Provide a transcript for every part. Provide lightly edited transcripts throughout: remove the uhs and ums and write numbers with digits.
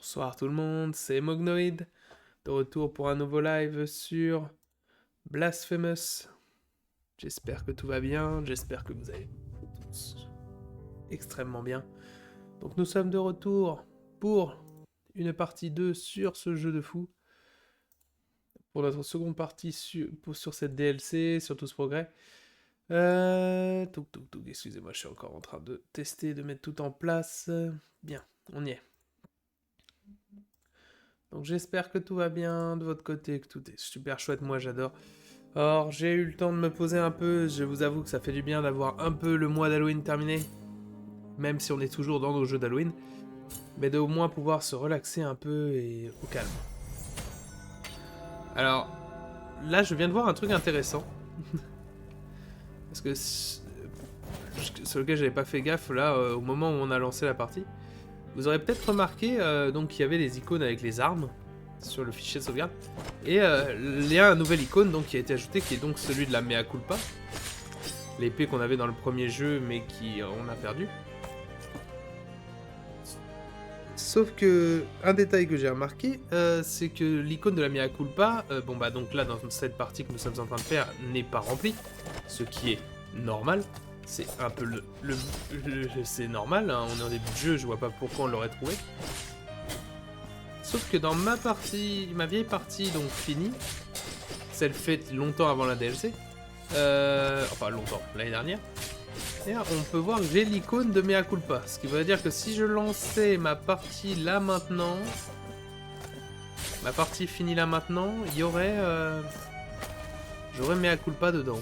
Bonsoir tout le monde, c'est Mognoid, de retour pour un nouveau live sur Blasphemous. J'espère que tout va bien, j'espère que vous allez tous extrêmement bien. Donc nous sommes de retour pour une partie 2 sur ce jeu de fou. Pour notre seconde partie sur cette DLC, sur tout ce progrès. Excusez-moi, je suis encore en train de tester, de mettre tout en place. Bien, on y est. Donc j'espère que tout va bien de votre côté, que tout est super chouette, moi j'adore. Or, j'ai eu le temps de me poser un peu, je vous avoue que ça fait du bien d'avoir un peu le mois d'Halloween terminé, même si on est toujours dans nos jeux d'Halloween, mais de au moins pouvoir se relaxer un peu et au calme. Alors, là je viens de voir un truc intéressant, parce que sur lequel j'avais pas fait gaffe là au moment où on a lancé la partie. Vous aurez peut-être remarqué donc qu'il y avait les icônes avec les armes sur le fichier de sauvegarde. Et il y a un nouvel icône donc, qui a été ajouté, qui est donc celui de la Mea Culpa. L'épée qu'on avait dans le premier jeu, mais qui on a perdu. Sauf que, un détail que j'ai remarqué, c'est que l'icône de la Mea Culpa, bon bah donc là dans cette partie que nous sommes en train de faire, n'est pas remplie. Ce qui est normal. C'est un peu c'est normal, hein, on est en début de jeu, je vois pas pourquoi on l'aurait trouvé. Sauf que dans ma partie, ma vieille partie donc finie, celle faite longtemps avant la DLC, enfin longtemps, l'année dernière, et là, on peut voir que j'ai l'icône de Mea Culpa. Ce qui veut dire que si je lançais ma partie là maintenant, ma partie finie là maintenant, il y aurait... j'aurais Mea Culpa dedans.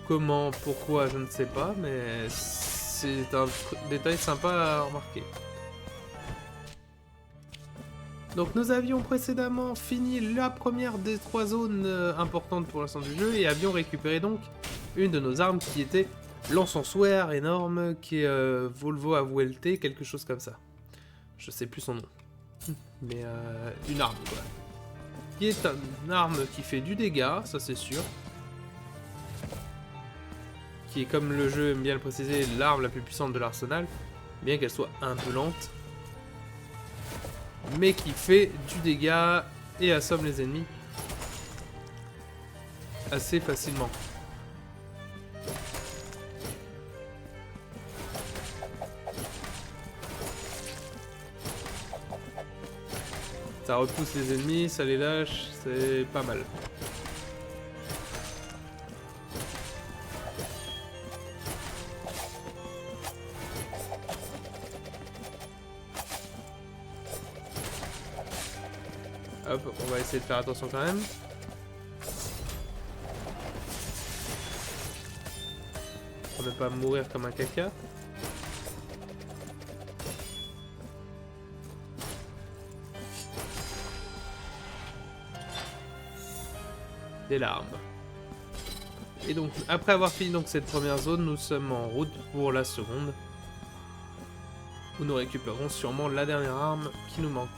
Comment, pourquoi, je ne sais pas, mais c'est un détail sympa à remarquer. Donc nous avions précédemment fini la première des 3 zones importantes pour l'instant du jeu et avions récupéré donc une de nos armes qui était l'encensoir énorme qui est Volvo Avuelte, quelque chose comme ça. Je sais plus son nom. Mais une arme quoi. Qui est une arme qui fait du dégât, ça c'est sûr. Qui est, comme le jeu aime bien le préciser, l'arme la plus puissante de l'arsenal, bien qu'elle soit un peu lente, mais qui fait du dégât et assomme les ennemis assez facilement. Ça repousse les ennemis, ça les lâche, c'est pas mal. Hop, on va essayer de faire attention quand même. Pour ne pas mourir comme un caca. Des larmes. Et donc, après avoir fini donc cette première zone, nous sommes en route pour la seconde. Où nous récupérons sûrement la dernière arme qui nous manque.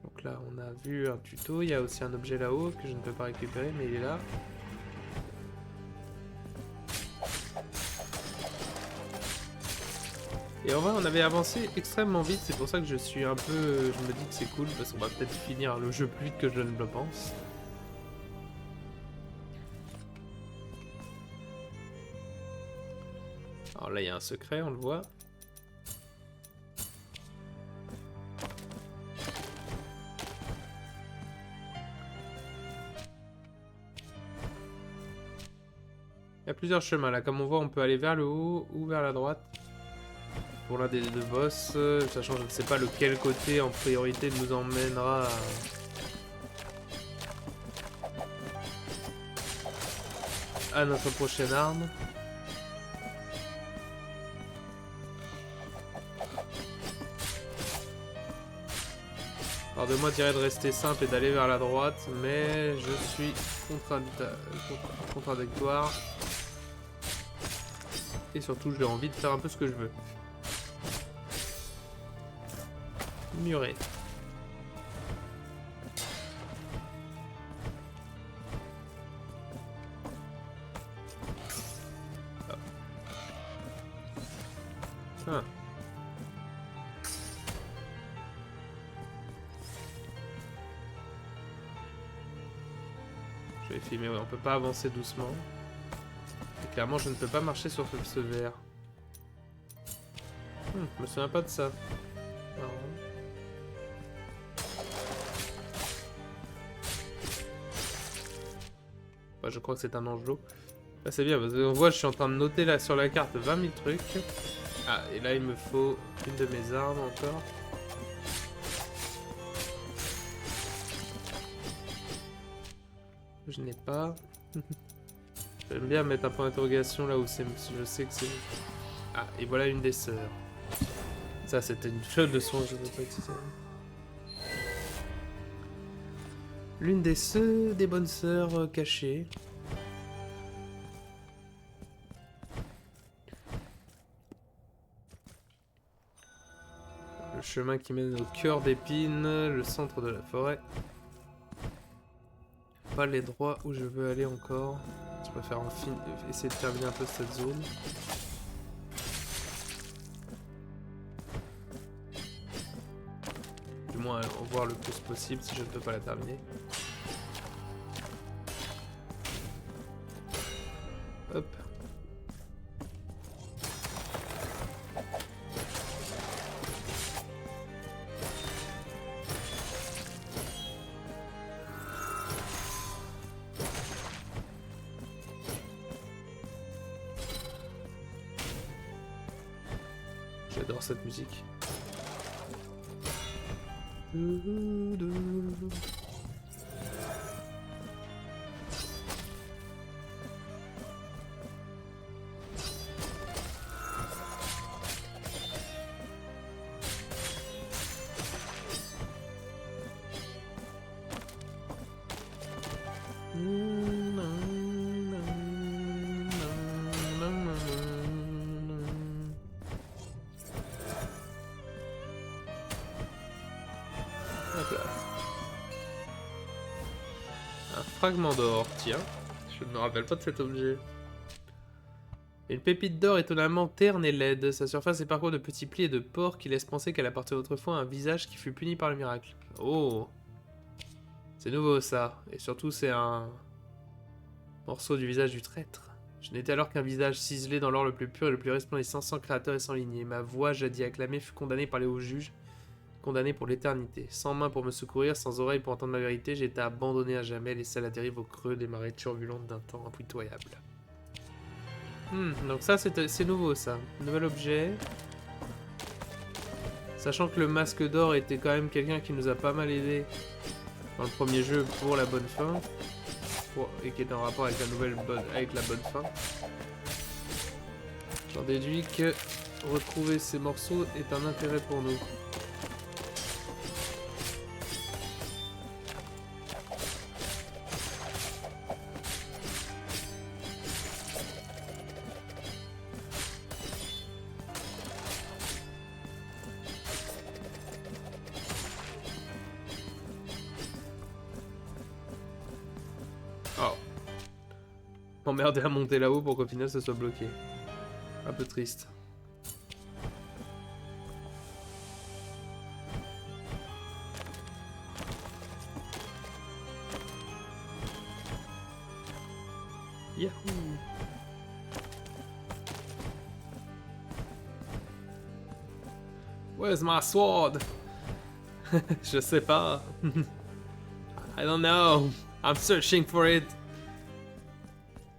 Donc là, on a vu un tuto. Il y a aussi un objet là-haut que je ne peux pas récupérer, mais il est là. Et en vrai, on avait avancé extrêmement vite. C'est pour ça que je suis un peu... Je me dis que c'est cool, parce qu'on va peut-être finir le jeu plus vite que je ne le pense. Alors là, il y a un secret, on le voit. Il y a plusieurs chemins là, comme on voit on peut aller vers le haut ou vers la droite. Pour l'un des deux boss, sachant que je ne sais pas lequel côté en priorité nous emmènera à notre prochaine arme. Alors de moi dirait de rester simple et d'aller vers la droite, mais je suis contradictoire. Et surtout j'ai envie de faire un peu ce que je veux. Muret. Ah. Je vais filmer, ouais, on peut pas avancer doucement. Et clairement, je ne peux pas marcher sur ce verre. Je me souviens pas de ça. Marrant. Bah, je crois que c'est un angelot. Bah, c'est bien, parce qu'on voit, je suis en train de noter là sur la carte 20 000 trucs. Ah, et là, il me faut une de mes armes encore. Je n'ai pas. J'aime bien mettre un point d'interrogation là où c'est. Je sais que c'est. Ah, et voilà une des sœurs. Ça, c'était une seule leçon que je ne veux pas utiliser. L'une des sœurs, des bonnes sœurs cachées. Le chemin qui mène au cœur d'épines, le centre de la forêt. Pas l'endroit où je veux aller encore. Je préfère essayer de terminer un peu cette zone. Du moins en voir le plus possible si je ne peux pas la terminer. Hop. J'adore cette musique. Un fragment d'or, tiens. Je ne me rappelle pas de cet objet. Une pépite d'or étonnamment terne et laide. Sa surface est parcourue de petits plis et de pores qui laissent penser qu'elle appartient autrefois à un visage qui fut puni par le miracle. Oh! C'est nouveau ça. Et surtout c'est un morceau du visage du traître. Je n'étais alors qu'un visage ciselé dans l'or le plus pur et le plus resplendissant, sans créateur et sans lignée. Ma voix, jadis acclamée, fut condamnée par les hauts juges, condamnée pour l'éternité. Sans main pour me secourir, sans oreille pour entendre ma vérité, j'ai été abandonné à jamais, laissé à la dérive au creux des marées turbulentes d'un temps impitoyable. Donc ça c'est nouveau ça. Nouvel objet. Sachant que le masque d'or était quand même quelqu'un qui nous a pas mal aidé dans le premier jeu pour la bonne fin. Et qui est en rapport avec la bonne fin. J'en déduis que retrouver ces morceaux est un intérêt pour nous. Oh. M'emmerder à monter là-haut pour qu'au final ça soit bloqué. Un peu triste. Yahoo! Where's my sword? Je sais pas. I don't know. I'm searching for it.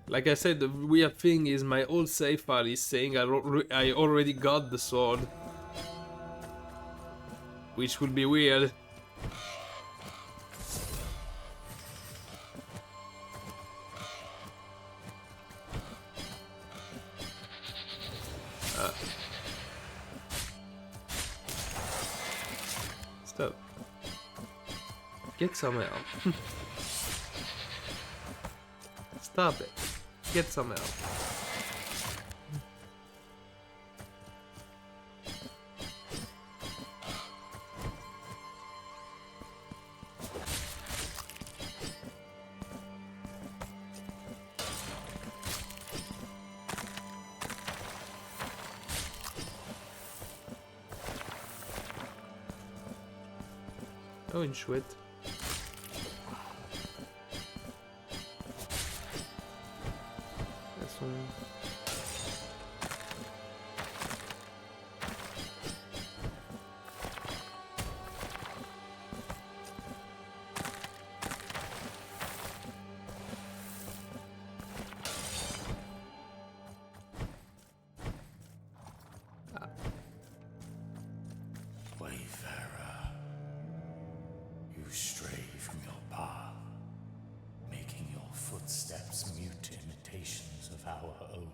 Like I said, the weird thing is my old save file is saying I already got the sword. Which would be weird. Stop. Get some help. Stop it. Get some help. Oh, une chouette. Elles sont... Wayfarer, you stray from your path, making your footsteps mute imitations of our own.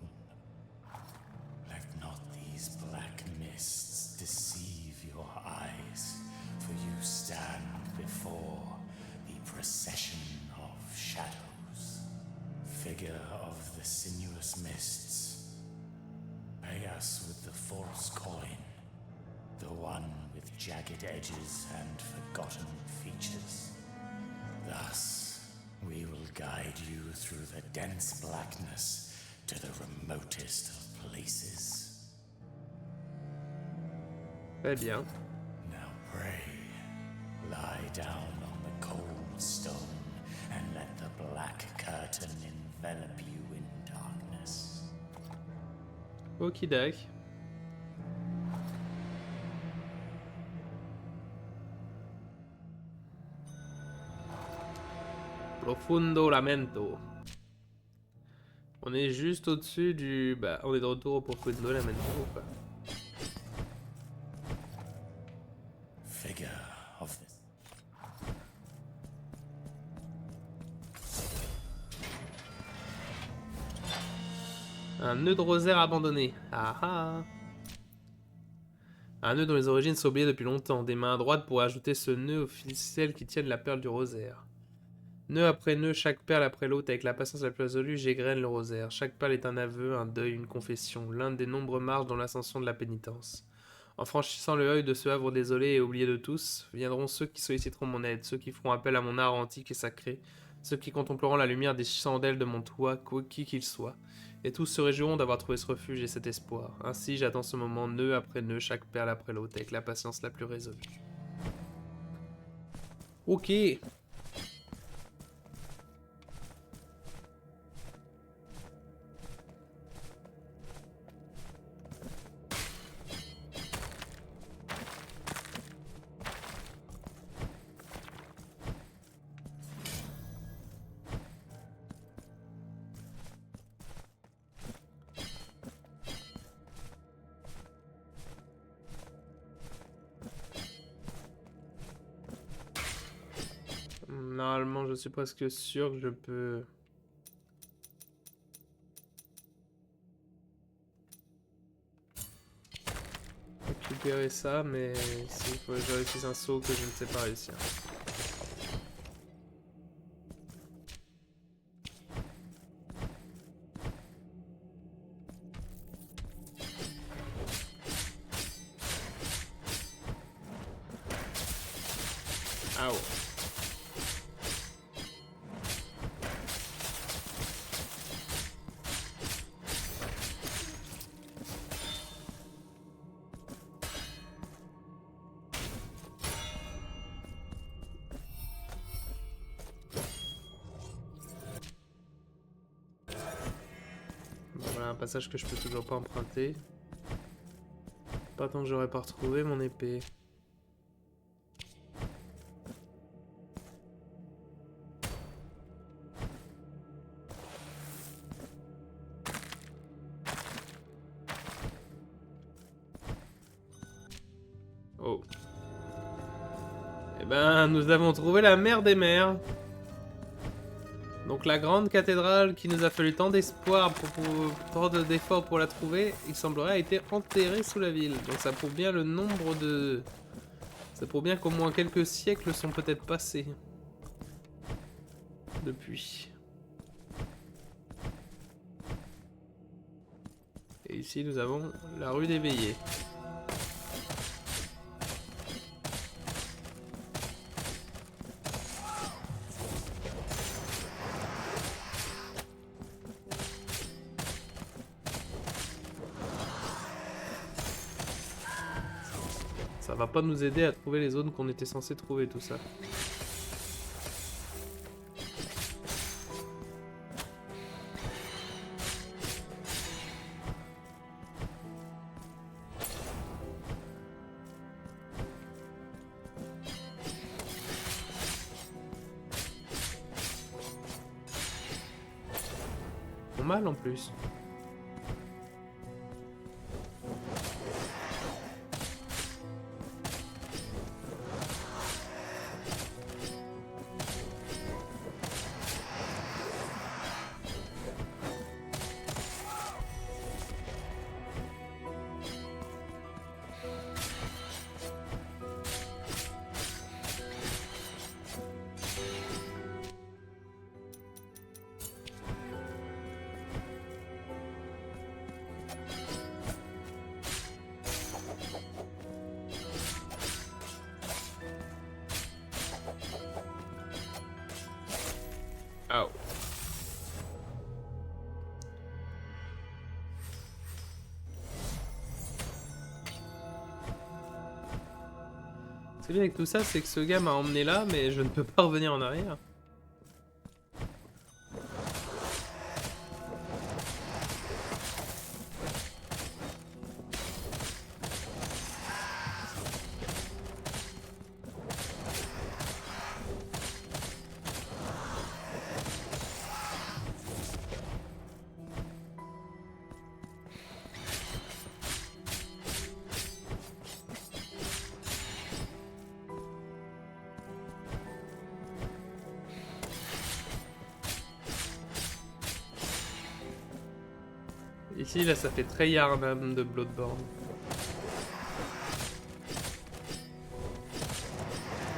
Let not these black mists deceive your eyes, for you stand before the procession of shadows. Figure of the sinuous mists, pay us with the false coin. The one with jagged edges and forgotten features. Thus, we will guide you through the dense blackness to the remotest of places. Très bien. Now pray, lie down on the cold stone, and let the black curtain envelop you in darkness. Okidak. Profundo Lamento. On est juste au-dessus du... Bah, on est de retour au Profundo Lamento, quoi. Figure of this. Un nœud de rosaire abandonné. Ah ah. Un nœud dont les origines sont oubliées depuis longtemps. Des mains droites pour ajouter ce nœud aux ficelles qui tiennent la perle du rosaire. Nœud après nœud, chaque perle après l'autre, avec la patience la plus résolue, j'égrène le rosaire. Chaque perle est un aveu, un deuil, une confession, l'un des nombreux marches dans l'ascension de la pénitence. En franchissant le Heuil de ce havre désolé et oublié de tous, viendront ceux qui solliciteront mon aide, ceux qui feront appel à mon art antique et sacré, ceux qui contempleront la lumière des chandelles de mon toit, qui qu'ils soient. Et tous se réjouiront d'avoir trouvé ce refuge et cet espoir. Ainsi, j'attends ce moment, nœud après nœud, chaque perle après l'autre, avec la patience la plus résolue. Ok. Normalement, je suis presque sûr que je peux... récupérer ça, mais il faut que je réussisse un saut que je ne sais pas réussir. Ah ouais. Voilà un passage que je peux toujours pas emprunter. Pas tant que j'aurais pas retrouvé mon épée. Oh. Eh ben, nous avons trouvé la mère des mers. Donc la grande cathédrale qui nous a fallu tant d'espoir tant d'efforts pour la trouver, il semblerait a été enterrée sous la ville. Donc ça prouve bien le nombre de... Ça prouve bien qu'au moins quelques siècles sont peut-être passés. Depuis. Et ici nous avons la rue des Veillées. Ça va pas nous aider à trouver les zones qu'on était censé trouver, tout ça. Ils font mal en plus. Oh. Ce qui est bien avec tout ça, c'est que ce gars m'a emmené là, mais je ne peux pas revenir en arrière. Ici, là, ça fait très Yarnam de Bloodborne.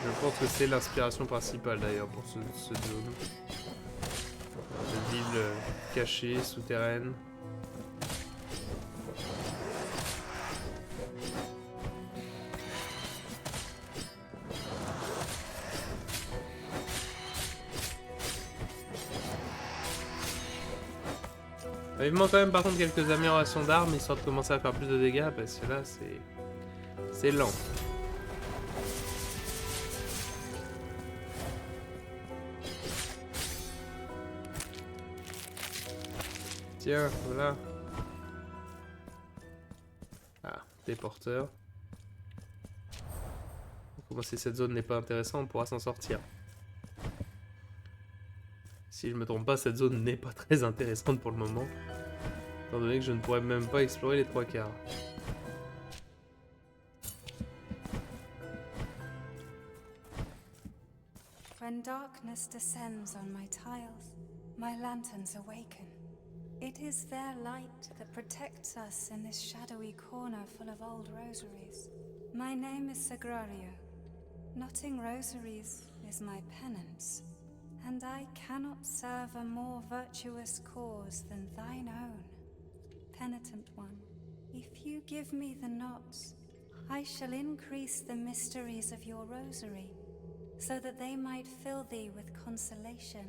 Je pense que c'est l'inspiration principale d'ailleurs pour ce zone. De ville cachée, souterraine. Il me manque quand même par contre quelques améliorations d'armes histoire de commencer à faire plus de dégâts parce que là c'est lent. Tiens, voilà. Ah, des porteurs. Comment si cette zone n'est pas intéressante, on pourra s'en sortir. Si je me trompe pas, cette zone n'est pas très intéressante pour le moment. Étant donné que je ne pourrais même pas explorer les 3/4. When darkness descends on my tiles, my lanterns awaken. It is their light that protects us in this shadowy corner full of old rosaries. My name is Sagrario. Knotting rosaries is my penance, and I cannot serve a more virtuous cause than thine own. Penitent one, if you give me the knots, I shall increase the mysteries of your rosary, so that they might fill thee with consolation.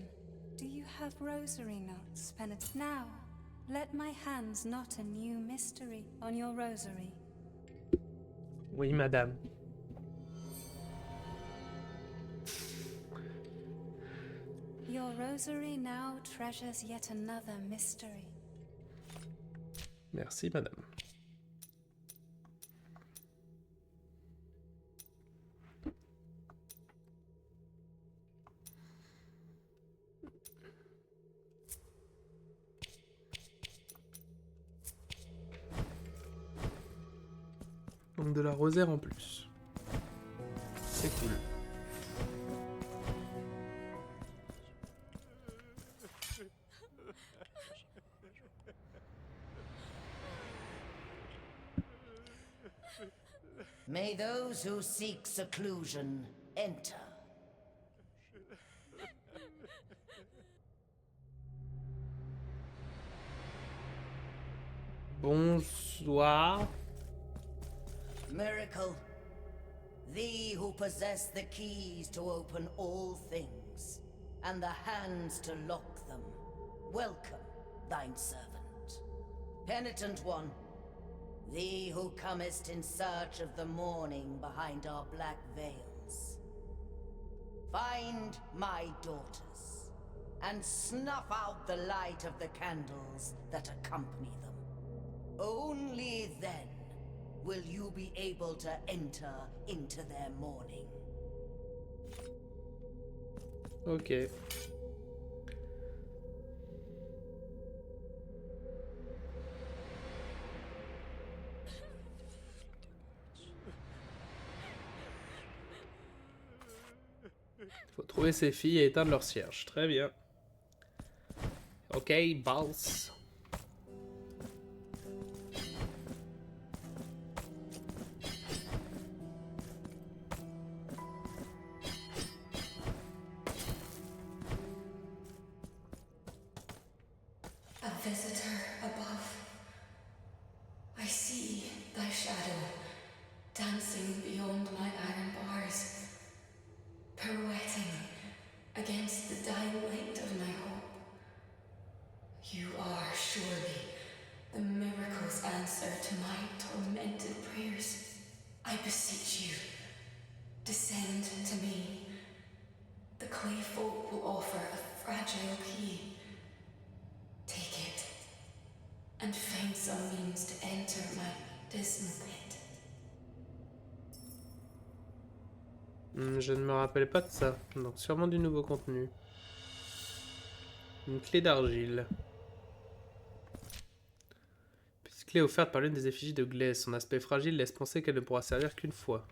Do you have rosary knots, penitent? Now, let my hands knot a new mystery on your rosary. Oui, madame. Your rosary now treasures yet another mystery. Merci, madame. Donc de la rosaire en plus. C'est cool. May those who seek seclusion enter. Bonsoir. Miracle, thee who possess the keys to open all things, and the hands to lock them, welcome thine servant. Penitent one, Thee who comest in search of the morning behind our black veils. Find my daughters, and snuff out the light of the candles that accompany them. Only then will you be able to enter into their morning. Ok. Faut trouver ces filles et éteindre leur cierge. Très bien. Ok, boss. A visitor above. I see thy shadow dancing beyond my iron bars, pirouetting against the dying light of my hope. You are surely the miracle's answer to my tormented prayers. I beseech you, descend to me. The clay folk will offer a fragile key. Take it, and find some means to enter my dismal pit. Je ne me rappelle pas de ça. Donc sûrement du nouveau contenu. Une clé d'argile. Petite clé offerte par l'une des effigies de Glaise. Son aspect fragile laisse penser qu'elle ne pourra servir qu'une fois.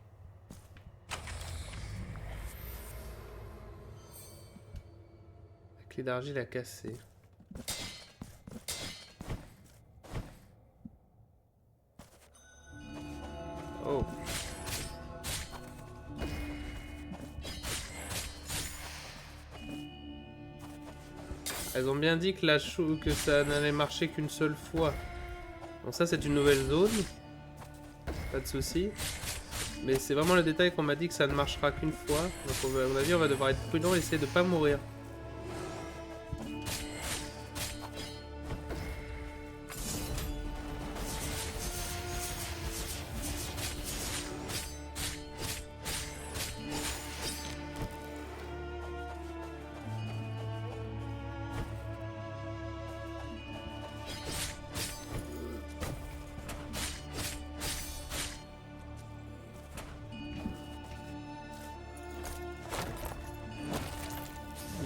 La clé d'argile a cassé. Oh. Elles ont bien dit que que ça n'allait marcher qu'une seule fois. Bon, ça c'est une nouvelle zone. Pas de souci. Mais c'est vraiment le détail qu'on m'a dit que ça ne marchera qu'une fois. Donc à mon avis on va devoir être prudent et essayer de pas mourir.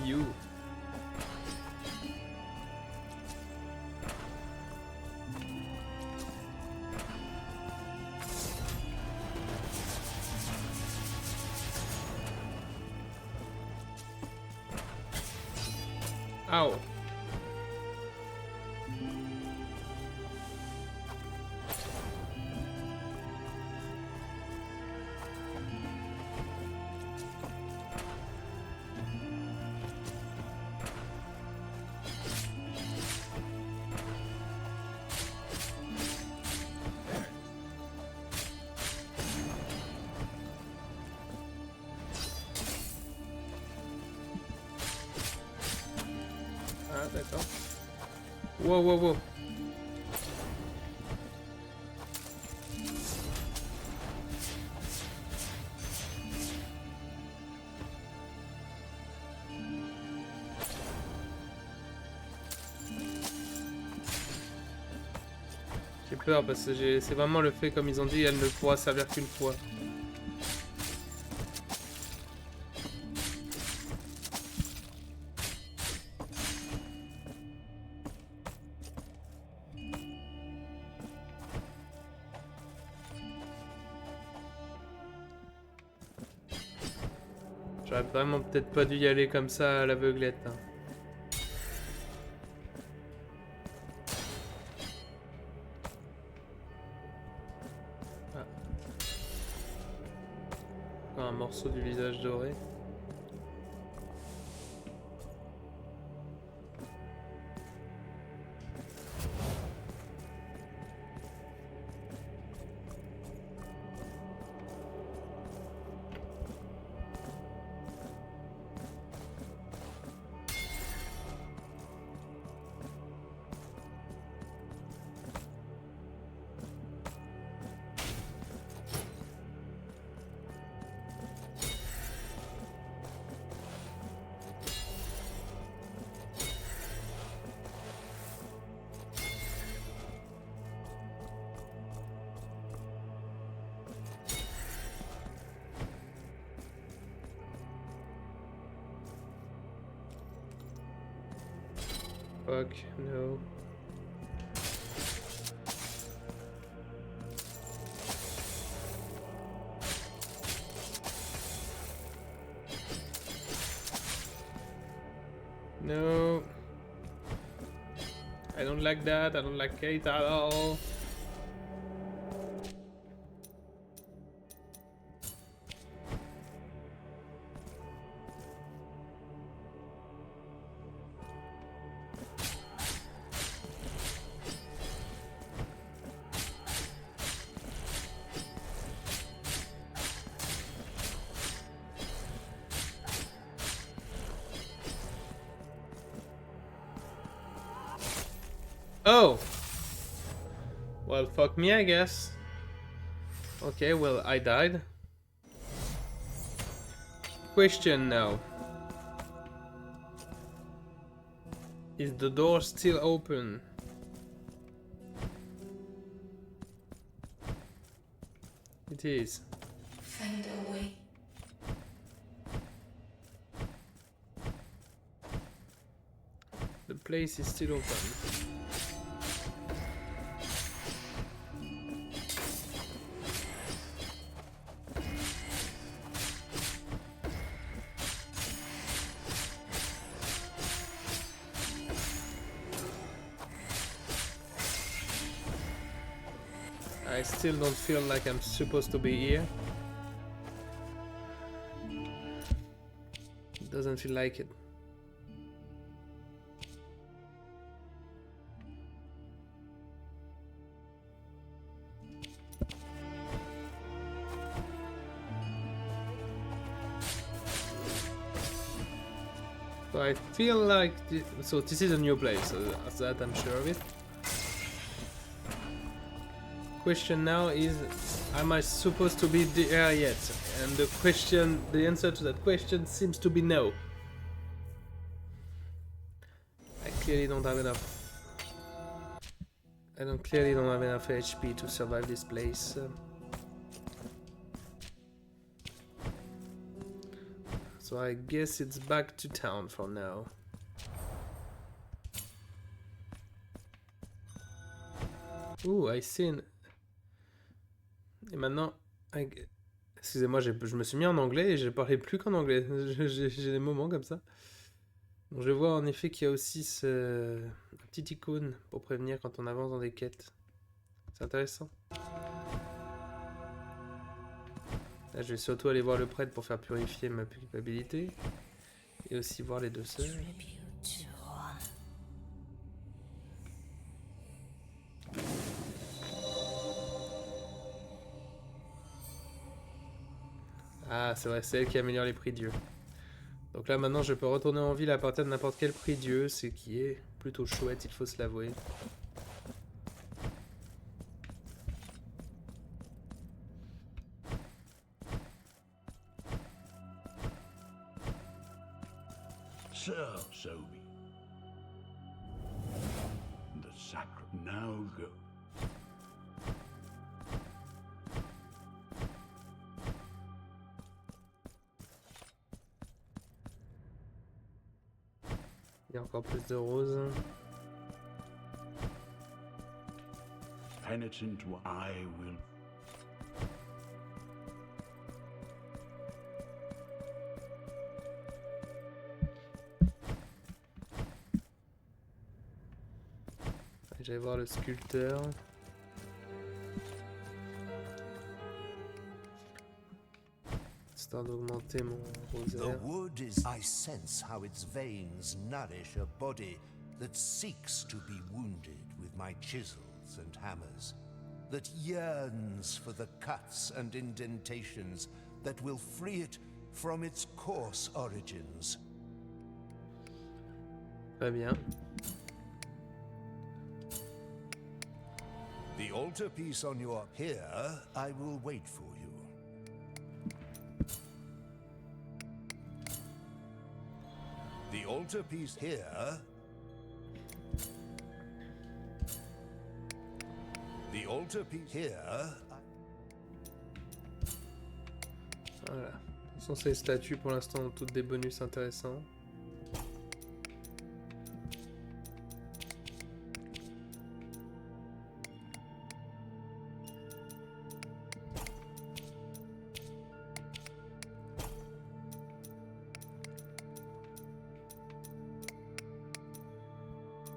You. Ow. Ah, d'accord. Wow, wow, wow. J'ai peur parce que c'est vraiment le fait, comme ils ont dit, elle ne pourra servir qu'une fois. J'aurais vraiment peut-être pas dû y aller comme ça à l'aveuglette. Hein. Ah. Encore un morceau du visage doré. Fuck, no. No. I don't like that. I don't like it at all. Oh! Well, fuck me, I guess. Okay, well, I died. Question now. Is the door still open? It is. Find a way. The place is still open. I still don't feel like I'm supposed to be here. It doesn't feel like it. So I feel like so this is a new place, so that I'm sure of it. Question now is, am I supposed to be there yet? And the answer to that question seems to be no. I clearly don't have enough. Clearly don't have enough HP to survive this place. So I guess it's back to town for now. Ouh, I seen. Et maintenant, excusez-moi, je me suis mis en anglais et je parlais plus qu'en anglais. J'ai des moments comme ça. Bon, je vois en effet qu'il y a aussi ce petit icône pour prévenir quand on avance dans des quêtes. C'est intéressant. Là, je vais surtout aller voir le prêtre pour faire purifier ma culpabilité. Et aussi voir les deux sœurs. Ah, c'est vrai, c'est elle qui améliore les prix dieux. Donc là, maintenant, je peux retourner en ville à partir de n'importe quel prix dieu, ce qui est plutôt chouette, il faut se l'avouer. So, Sobi. The sacrament now go. Il y a encore plus de roses. Penitent I will. J'allais voir le sculpteur. Histoire d'augmenter mon rosaire. The wood is. I sense how its veins nourish a body that seeks to be wounded with my chisels and hammers, that yearns for the cuts and indentations that will free it from its coarse origins. Très bien. The altarpiece on your here, I will wait for you. The altarpiece here. The altarpiece here. Voilà. Ce sont ces statues pour l'instant ont toutes des bonus intéressants.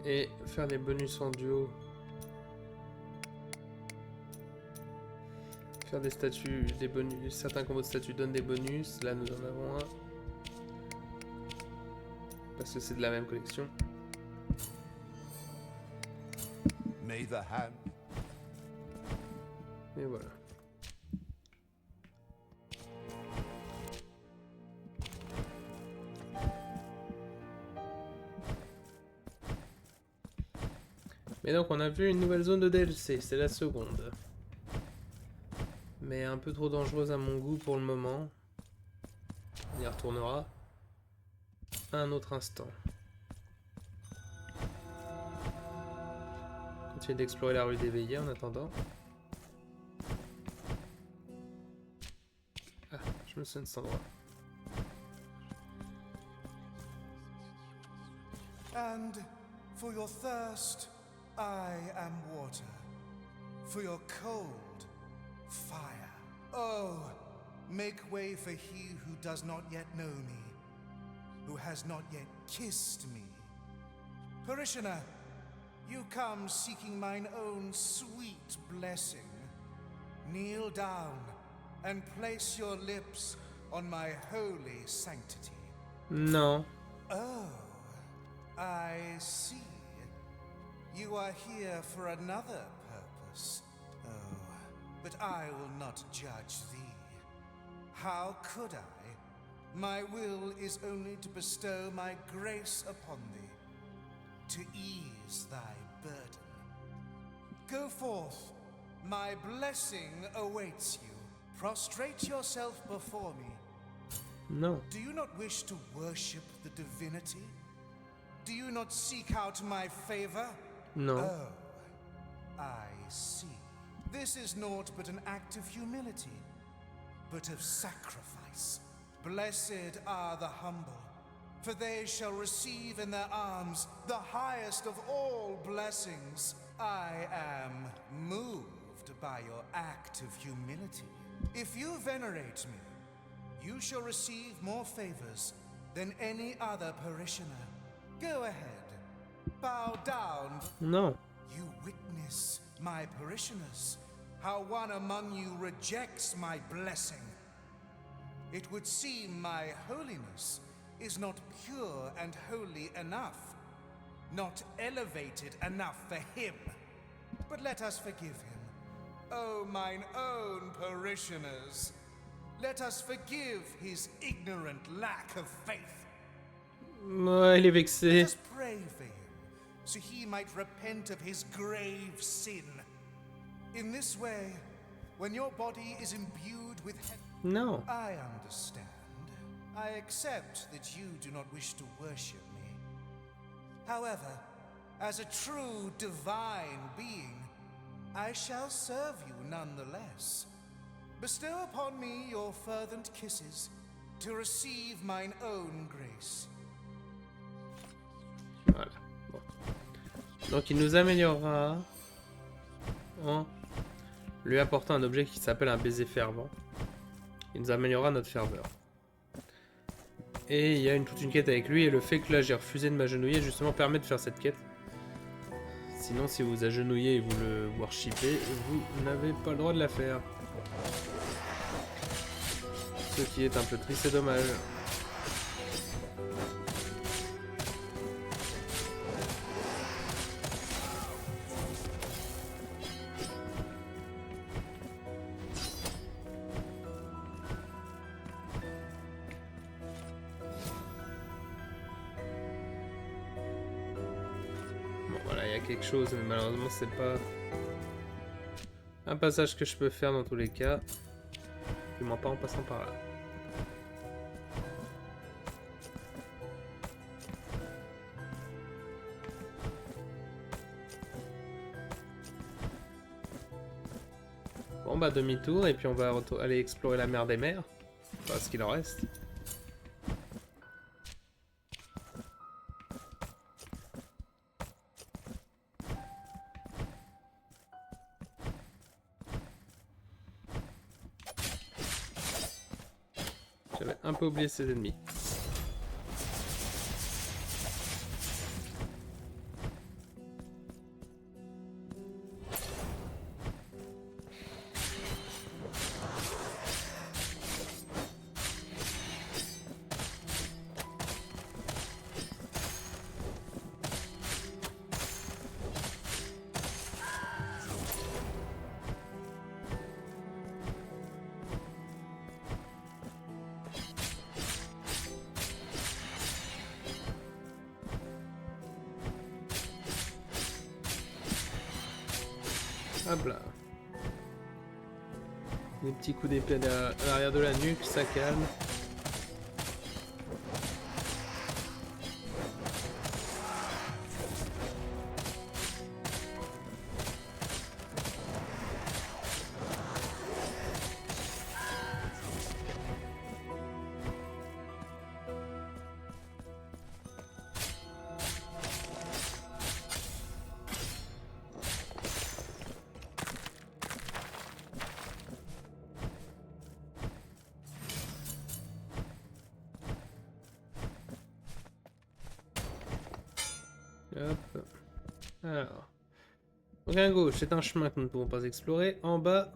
Et faire des bonus en duo. Faire des statuts, des bonus. Certains combos de statuts donnent des bonus. Là, nous en avons un. Parce que c'est de la même collection. May the hand. Et voilà. Mais donc on a vu une nouvelle zone de DLC, c'est la seconde. Mais un peu trop dangereuse à mon goût pour le moment. On y retournera un autre instant. Continuer d'explorer la rue des Veillées en attendant. Ah, je me souviens de cet endroit. And for your thirst, I am water. For your cold, fire. Oh, make way for he who does not yet know me, who has not yet kissed me. Parishioner, you come seeking mine own sweet blessing. Kneel down and place your lips on my holy sanctity. Non. Oh, I see. You are here for another purpose. Oh, but I will not judge thee. How could I? My will is only to bestow my grace upon thee, to ease thy burden. Go forth. My blessing awaits you. Prostrate yourself before me. Non. Do you not wish to worship the divinity? Do you not seek out my favor? Non. Oh, I see. This is naught but an act of humility, but of sacrifice. Blessed are the humble, for they shall receive in their arms the highest of all blessings. I am moved by your act of humility. If you venerate me, you shall receive more favors than any other parishioner. Go ahead, bow down. Non. You witness, my parishioners, how one among you rejects my blessing. It would seem my holiness is not pure and holy enough, not elevated enough for him. But let us forgive him. Oh, mine own parishioners, let us forgive his ignorant lack of faith. Ouais, il est Let vexé. us pray for him, so he might repent of his grave sin. In this way, when your body is imbued with Non. I understand. I accept that you do not wish to worship me. However, as a true divine being, I shall serve you nonetheless. Bestow upon me your fervent kisses to receive mine own grace. Voilà. Bon. Donc il nous améliorera en lui apportant un objet qui s'appelle un baiser fervent. Il nous améliorera notre ferveur. Et il y a toute une quête avec lui, et le fait que là j'ai refusé de m'agenouiller justement permet de faire cette quête. Sinon si vous vous agenouillez et vous le worshipez, vous n'avez pas le droit de la faire. Ce qui est un peu triste et dommage. Bon voilà, il y a quelque chose, mais malheureusement c'est pas un passage que je peux faire dans tous les cas. Du moins pas en passant par là. Bon bah demi-tour et puis on va aller explorer la mer des mers. Enfin ce qu'il en reste. J'avais un peu oublié ses ennemis. Hop là. Des petits coups d'épée à l'arrière de la nuque, ça calme. Hop. Alors. Donc à gauche, c'est un chemin que nous ne pouvons pas explorer. En bas,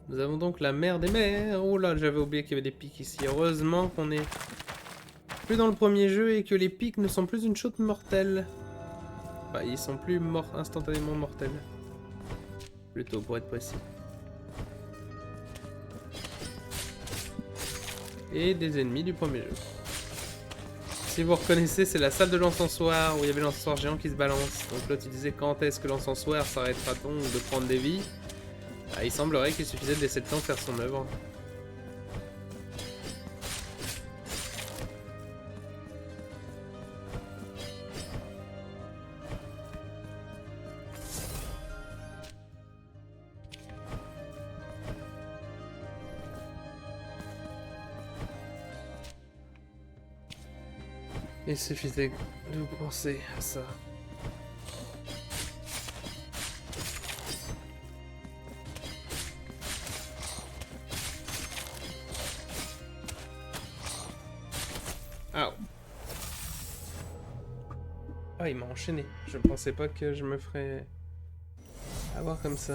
nous avons donc la mer des mers. Oh là, j'avais oublié qu'il y avait des pics ici. Heureusement qu'on est plus dans le premier jeu et que les pics ne sont plus une chose mortelle. Enfin, ils sont plus instantanément mortels. Plutôt, pour être précis. Et des ennemis du premier jeu. Si vous reconnaissez, c'est la salle de l'encensoir où il y avait l'encensoir géant qui se balance. Donc là, tu disais quand est-ce que l'encensoir s'arrêtera-t-on de prendre des vies? Ah, il semblerait qu'il suffisait de laisser le temps faire son œuvre. Il suffisait de penser à ça. Ah, il m'a enchaîné. Je pensais pas que je me ferais avoir comme ça.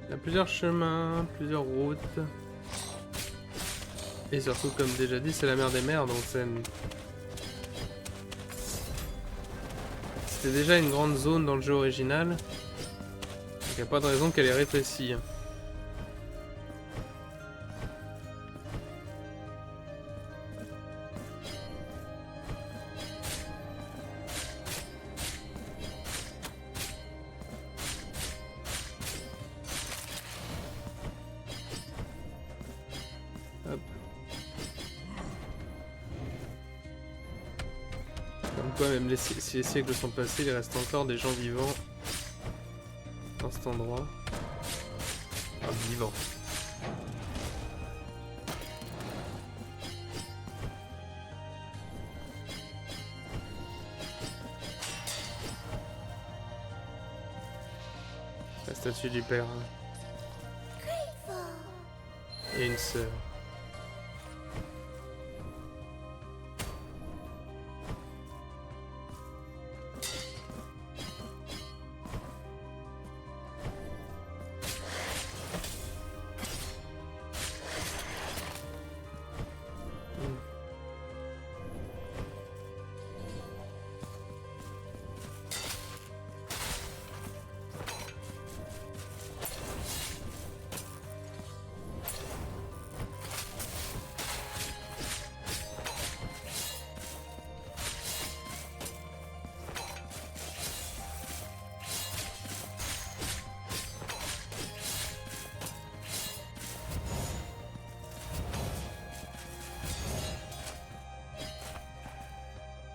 Il y a plusieurs chemins, plusieurs routes. Et surtout, comme déjà dit, c'est la mer des mers, donc c'était déjà une grande zone dans le jeu original. Donc il n'y a pas de raison qu'elle est rétrécie. Hop. Comme quoi, même si les siècles sont passés, il reste encore des gens vivants dans cet endroit. Enfin, vivants. La statue du père. Et une sœur.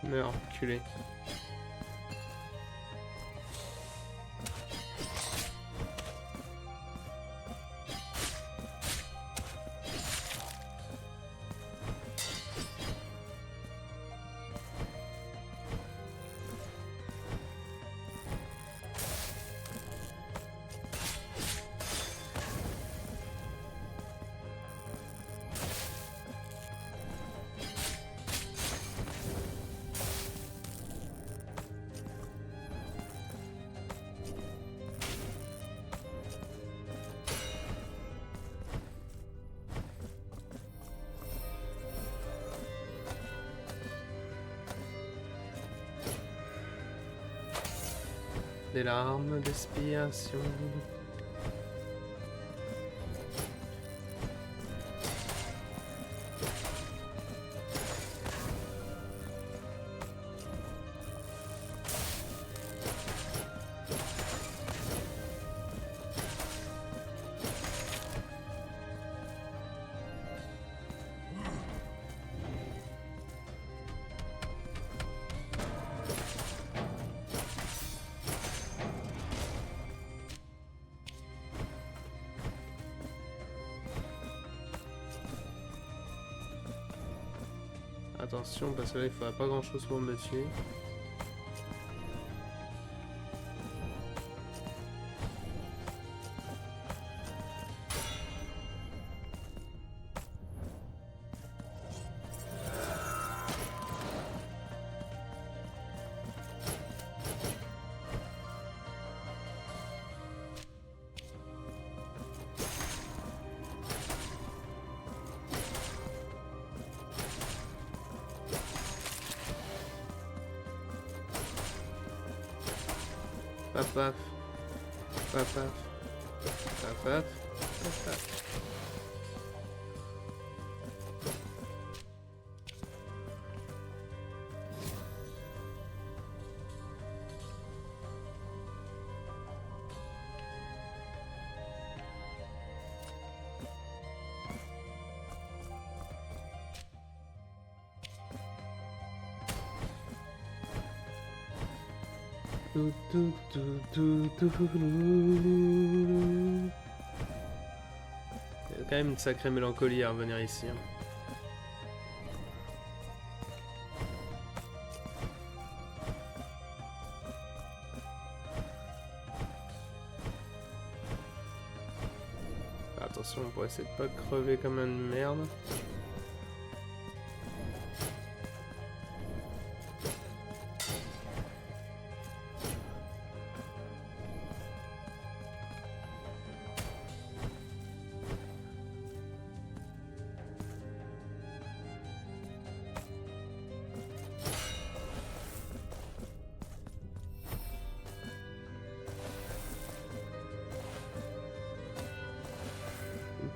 Meurs, culé. des larmes d'expiation. Attention parce que là il faudra pas grand chose pour me tuer. Paf paf. Paf paf. Paf paf. Paf paf. Il y a quand même une sacrée mélancolie à revenir ici. Hein. Attention pour essayer de pas crever comme une merde.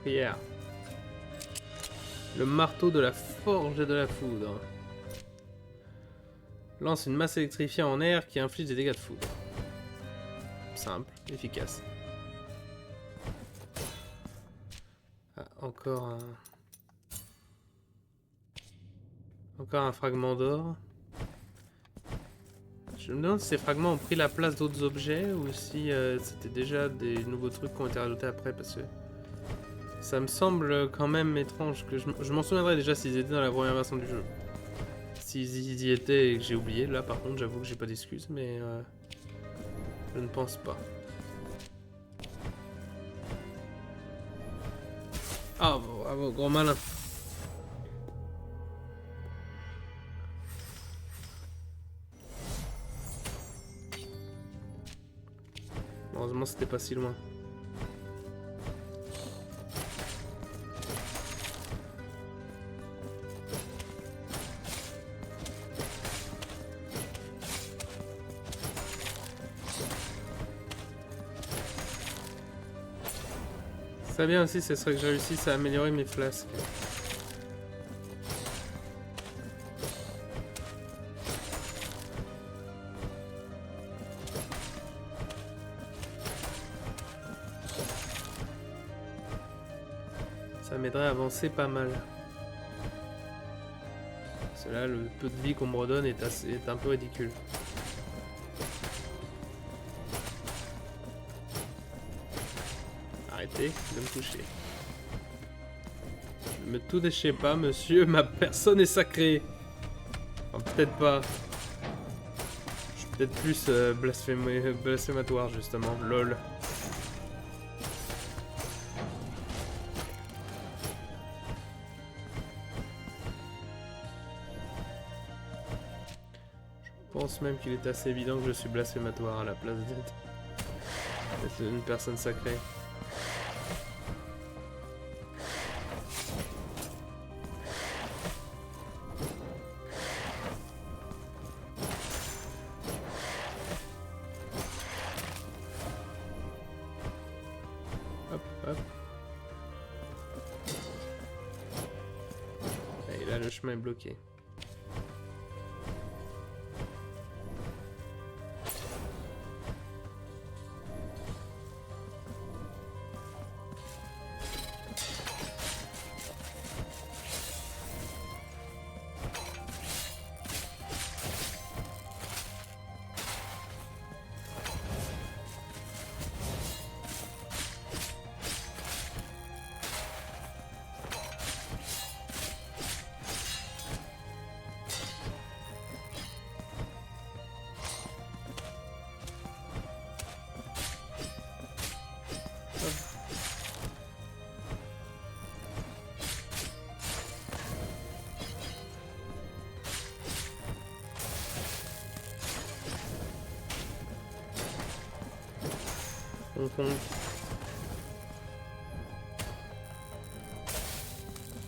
Prière. Le marteau de la forge et de la foudre. Lance une masse électrifiée en air qui inflige des dégâts de foudre. Simple, efficace. Ah, encore un fragment d'or. Je me demande si ces fragments ont pris la place d'autres objets ou si c'était déjà des nouveaux trucs qui ont été rajoutés après parce que ça me semble quand même étrange que je m'en souviendrai déjà s'ils étaient dans la première version du jeu. S'ils y étaient et que j'ai oublié, là par contre j'avoue que j'ai pas d'excuses, mais je ne pense pas. Ah bravo, grand malin. Heureusement c'était pas si loin. Ça bien aussi, ce serait que je réussisse à améliorer mes flasques. Ça m'aiderait à avancer pas mal. Parce que là, le peu de vie qu'on me redonne est un peu ridicule. Arrêtez de me toucher. Ne me tout déchez pas, monsieur, ma personne est sacrée. Enfin, peut-être pas. Je suis peut-être plus blasphématoire, justement. Lol. Je pense même qu'il est assez évident que je suis blasphématoire à la place d'être une personne sacrée. le chemin est bloqué.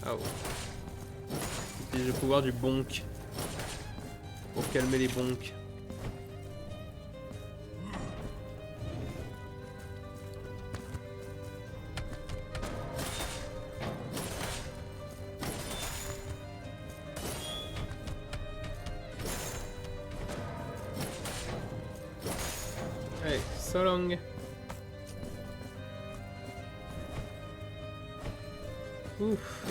Ah oh. Utilise le pouvoir du bonk pour calmer les bonks. Allez, so long. Ouf.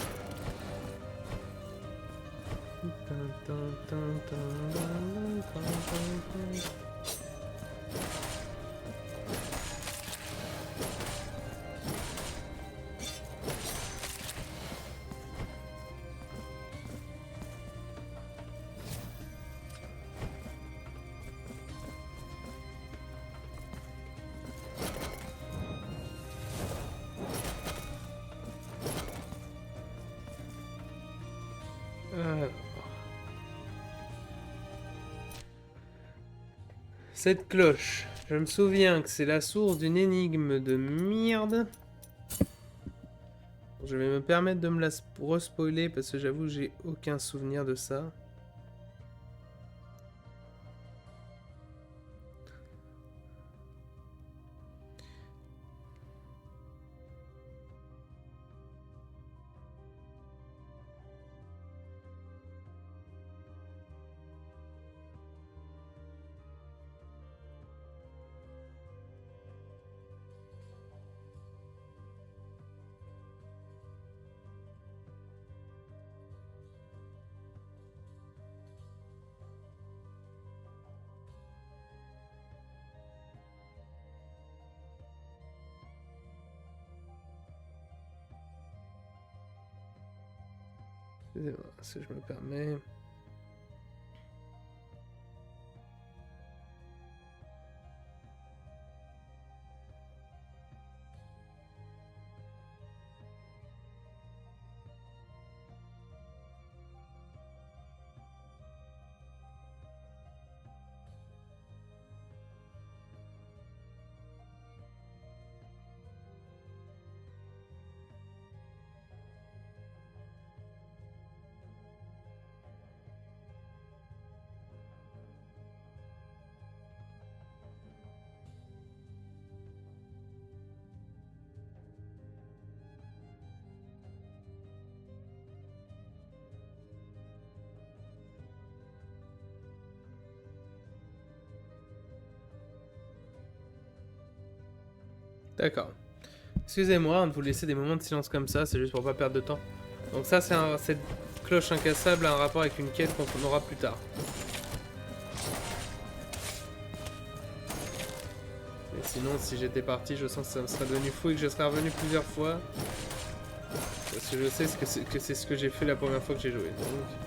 Cette cloche, je me souviens que c'est la source d'une énigme de merde. Je vais me permettre de me la respoiler parce que j'avoue j'ai aucun souvenir de ça. Excusez-moi, si je me permets. D'accord. Excusez-moi de vous laisser des moments de silence comme ça, c'est juste pour pas perdre de temps. Donc ça, cette cloche incassable a un rapport avec une quête qu'on aura plus tard. Mais sinon, si j'étais parti, je sens que ça me serait devenu fou et que je serais revenu plusieurs fois. Parce que je sais que c'est ce que j'ai fait la première fois que j'ai joué. Donc...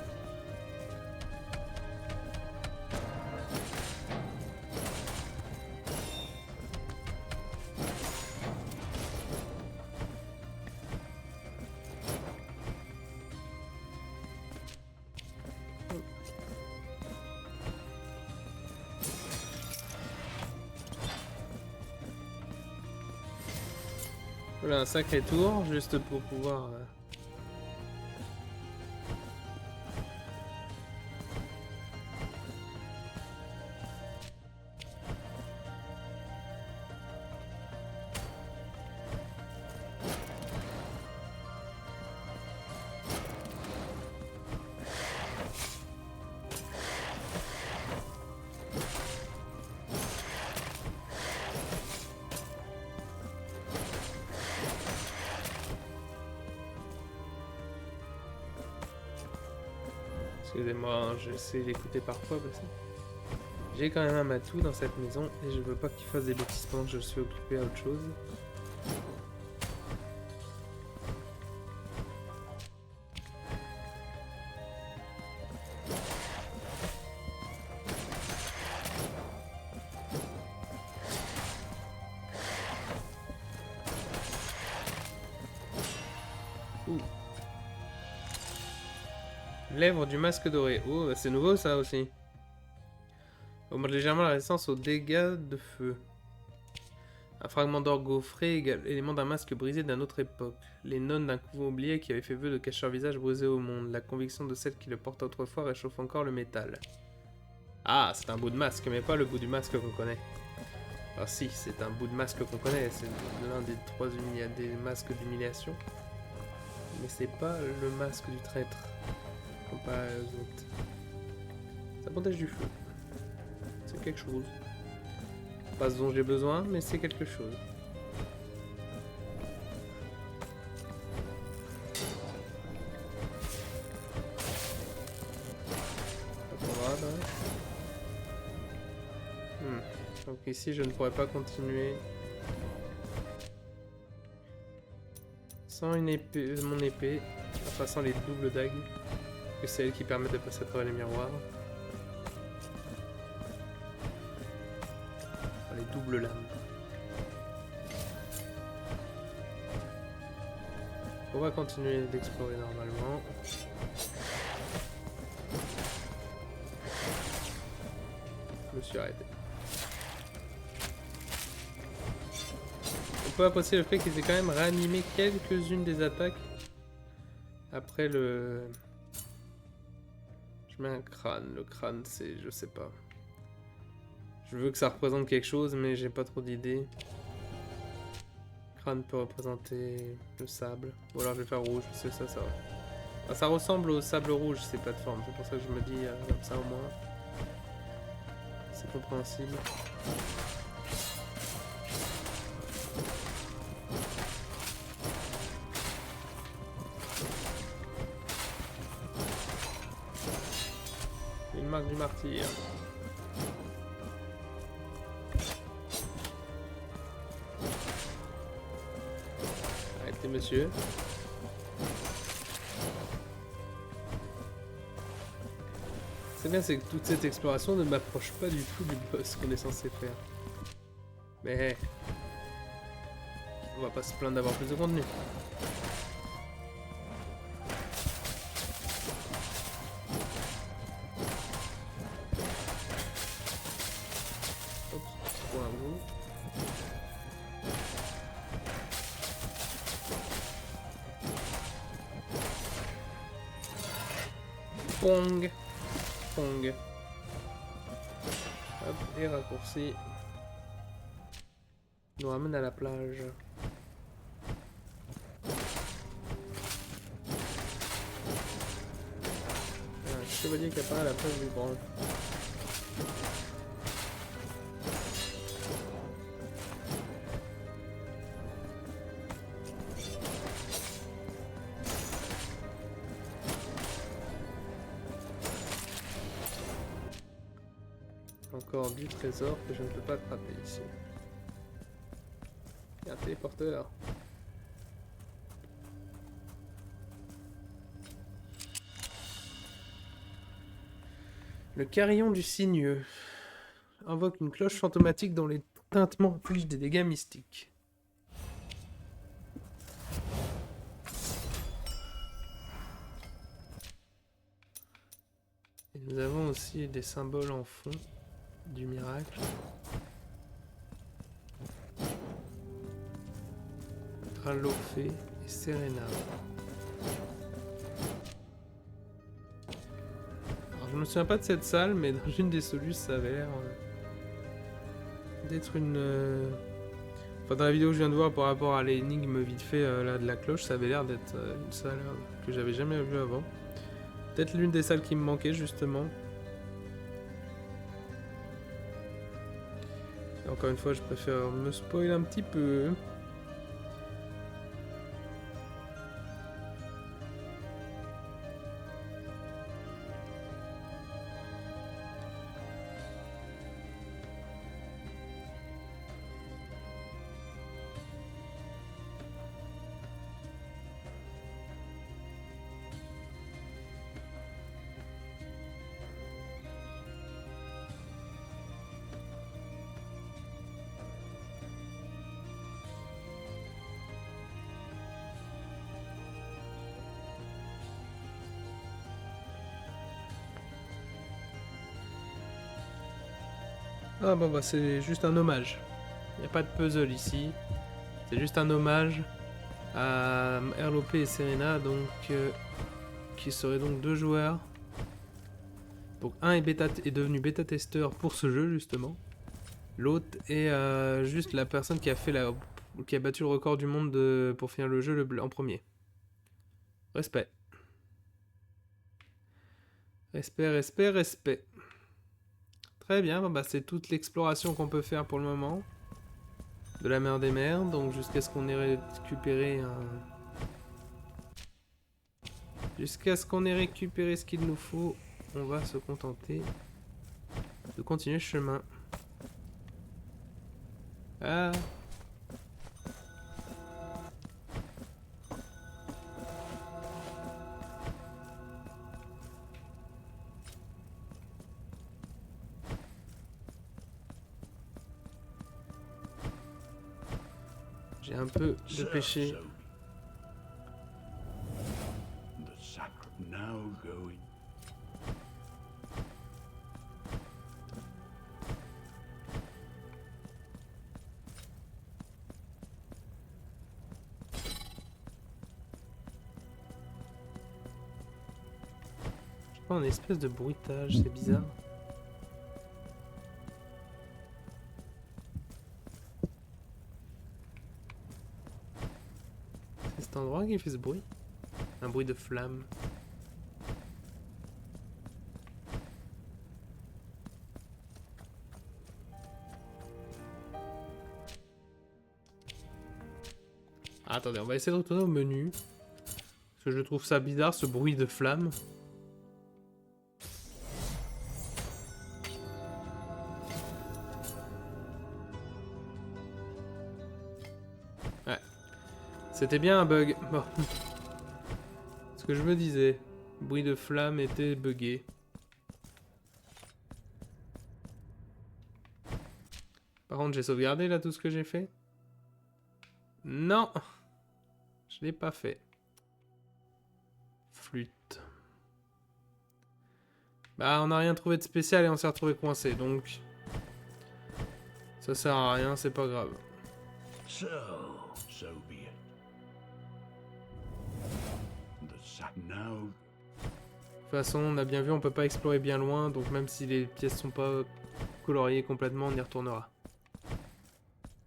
Voilà un sacré tour, juste pour pouvoir... Excusez-moi, hein, j'essaie d'écouter parfois parce que j'ai quand même un matou dans cette maison et je veux pas qu'il fasse des bêtises pendant que je suis occupé à autre chose. Ouh. Lèvres du masque doré. Oh, bah c'est nouveau ça aussi. Augmente légèrement la résistance aux dégâts de feu. Un fragment d'or gaufré, élément d'un masque brisé d'une autre époque. Les nonnes d'un couvent oublié qui avaient fait vœu de cacher leur visage brisé au monde. La conviction de celle qui le porta autrefois réchauffe encore le métal. Ah, c'est un bout de masque, mais pas le bout du masque qu'on connaît. Ah si, c'est un bout de masque qu'on connaît, c'est l'un des des masques d'humiliation. Mais c'est pas le masque du traître, comparé aux autres. Ça protège du feu. C'est quelque chose. Pas ce dont j'ai besoin, mais c'est quelque chose. Donc ici, je ne pourrais pas continuer sans une épée, mon épée, en passant les doubles dagues, que c'est elle qui permet de passer à travers les miroirs. Enfin, les doubles lames. On va continuer d'explorer normalement. Je me suis arrêté. On peut apprécier le fait qu'ils aient quand même réanimé quelques-unes des attaques après le... Je mets un crâne. Le crâne, c'est... je sais pas. Je veux que ça représente quelque chose, mais j'ai pas trop d'idées. Le crâne peut représenter le sable. Ou alors je vais faire rouge, c'est ça, ça va. Ah, ça ressemble au sable rouge, ces plateformes. C'est pour ça que je me dis comme ça au moins. C'est compréhensible. Une marque du martyr. Arrêtez, monsieur. C'est bien, c'est que toute cette exploration ne m'approche pas du tout du boss qu'on est censé faire. Mais on va pas se plaindre d'avoir plus de contenu. Pong. Pong. Hop, et raccourci. Nous ramène à la plage. Un chevalier qui apparaît à la plage du Grand. Encore du trésor que je ne peux pas attraper ici. Il y a un téléporteur. Le carillon du Signeux invoque une cloche fantomatique dont les tintements infligent des dégâts mystiques. Et nous avons aussi des symboles en fond du miracle. Dralofé et Serena. Alors je me souviens pas de cette salle, mais dans une des solus ça avait l'air d'être une... Enfin dans la vidéo que je viens de voir par rapport à l'énigme vite fait là de la cloche, ça avait l'air d'être une salle que j'avais jamais vue avant. Peut-être l'une des salles qui me manquait justement. Encore une fois, je préfère me spoiler un petit peu. Ah bon bah c'est juste un hommage. Il n'y a pas de puzzle ici. C'est juste un hommage à Erlope et Serena, donc qui seraient donc 2 joueurs. Donc un est devenu bêta-testeur pour ce jeu justement. L'autre est juste la personne qui a battu le record du monde pour finir le jeu en premier. Respect. Respect, respect, respect. Très bien, bon bah c'est toute l'exploration qu'on peut faire pour le moment. De la mer des mers, donc jusqu'à ce qu'on ait récupéré Jusqu'à ce qu'on ait récupéré ce qu'il nous faut, on va se contenter de continuer le chemin. Ah. J'ai un peu de péché. The sacred now going. Je crois un espèce de bruitage, c'est bizarre. C'est cet endroit qui fait ce bruit? Un bruit de flamme. Ah, attendez, on va essayer de retourner au menu. Parce que je trouve ça bizarre, ce bruit de flamme. Ouais. C'était bien un bug. Bon. Ce que je me disais. Le bruit de flamme était buggé. Par contre, j'ai sauvegardé là tout ce que j'ai fait? Non! Je l'ai pas fait. Flûte. Bah, on n'a rien trouvé de spécial et on s'est retrouvé coincé, donc... Ça sert à rien, c'est pas grave. So be it. The sack now. De toute façon, on a bien vu, on peut pas explorer bien loin, donc même si les pièces sont pas coloriées complètement, on y retournera.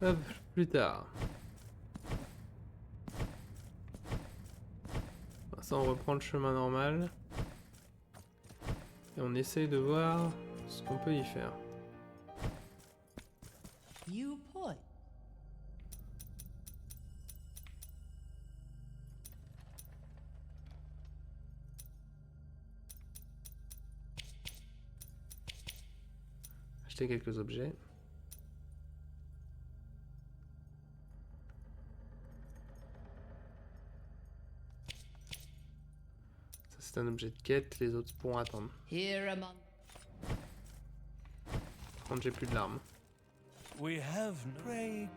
Hop, plus tard. Ça, on reprend le chemin normal. Et on essaye de voir ce qu'on peut y faire. You point. Acheter quelques objets. C'est un objet de quête, les autres pourront attendre. Here among Par contre, j'ai plus de larmes. We have no prey.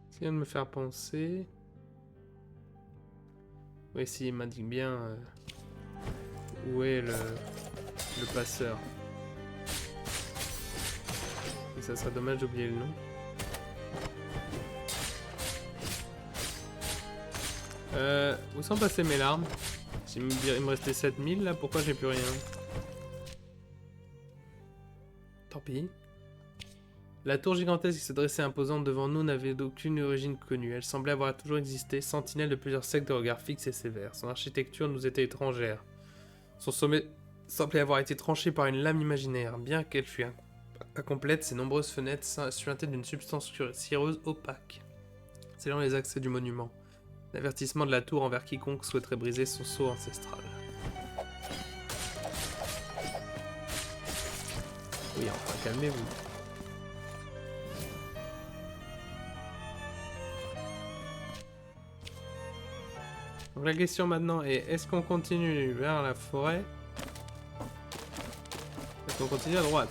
Ça vient de me faire penser. Oui, si, il m'indique bien où est le passeur. Et ça serait dommage d'oublier le nom. Où sont passées mes larmes? Il me restait 7000 là, pourquoi j'ai plus rien? Tant pis. La tour gigantesque qui se dressait imposante devant nous n'avait d'aucune origine connue. Elle semblait avoir toujours existé, sentinelle de plusieurs siècles de regard fixe et sévère. Son architecture nous était étrangère. Son sommet semblait avoir été tranché par une lame imaginaire. Bien qu'elle fût incomplète, ses nombreuses fenêtres suintaient d'une substance cireuse opaque, scellant les accès du monument. L'avertissement de la tour envers quiconque souhaiterait briser son sceau ancestral. Oui, enfin, calmez-vous. Donc la question maintenant est, est-ce qu'on continue vers la forêt? Est-ce qu'on continue à droite?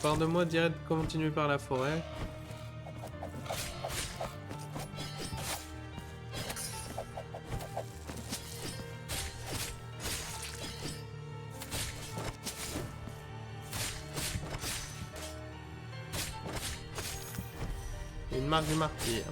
part de moi direct continuer par la forêt. Une marque du martyr.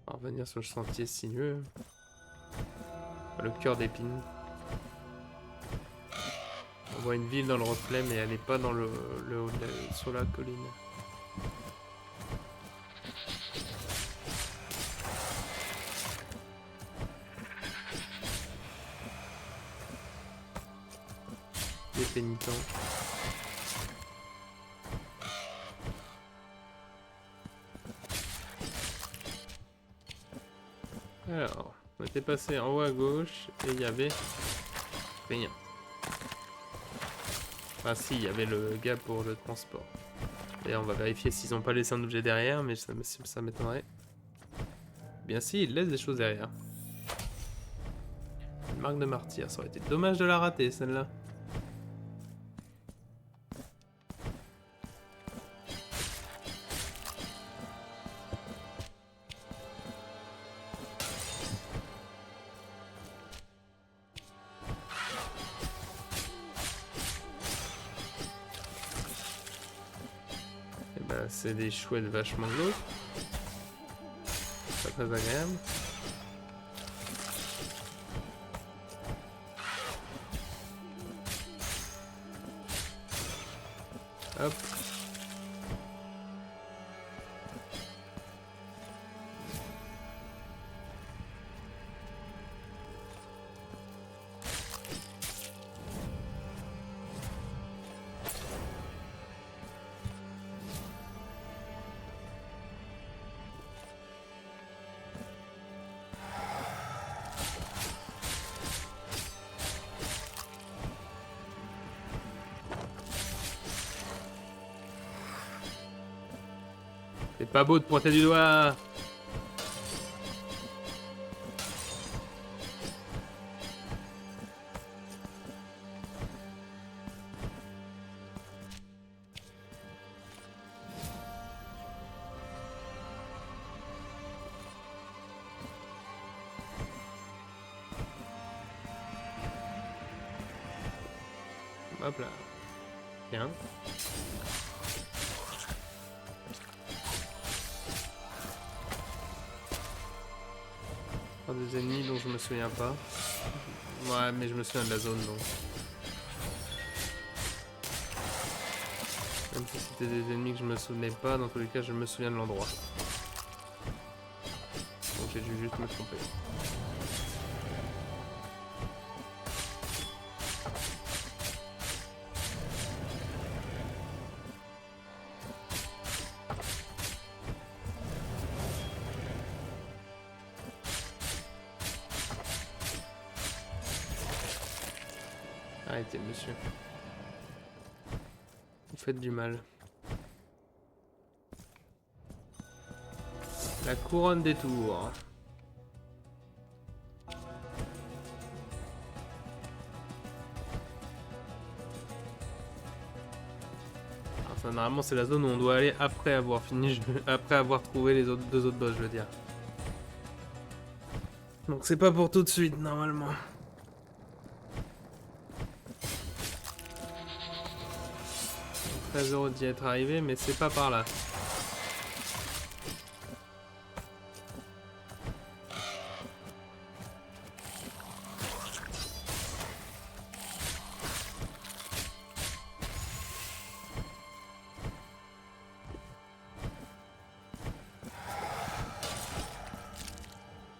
On va revenir sur le sentier sinueux. Le cœur d'épine. On voit une ville dans le reflet, mais elle n'est pas dans le haut sur la colline. Les pénitents. Alors, on était passé en haut à gauche et il y avait rien. Ah si, il y avait le gars pour le transport. Et on va vérifier s'ils n'ont pas laissé un objet derrière, mais ça m'étonnerait. Bien si, ils laissent des choses derrière. Une marque de martyr, ça aurait été dommage de la rater celle-là. C'est des chouettes vachement glauques. Pas très agréable. Hop. C'est pas beau de pointer du doigt. Hop là. Bien. Des ennemis dont je me souviens pas. Ouais, mais je me souviens de la zone donc. Même si c'était des ennemis que je me souvenais pas, dans tous les cas je me souviens de l'endroit. Donc j'ai dû juste me tromper. Arrêtez, monsieur. Vous faites du mal. La couronne des tours. Alors ça, normalement, c'est la zone où on doit aller après avoir fini, après avoir trouvé les deux autres boss, je veux dire. Donc c'est pas pour tout de suite, normalement. €13 d'y être arrivé, mais c'est pas par là.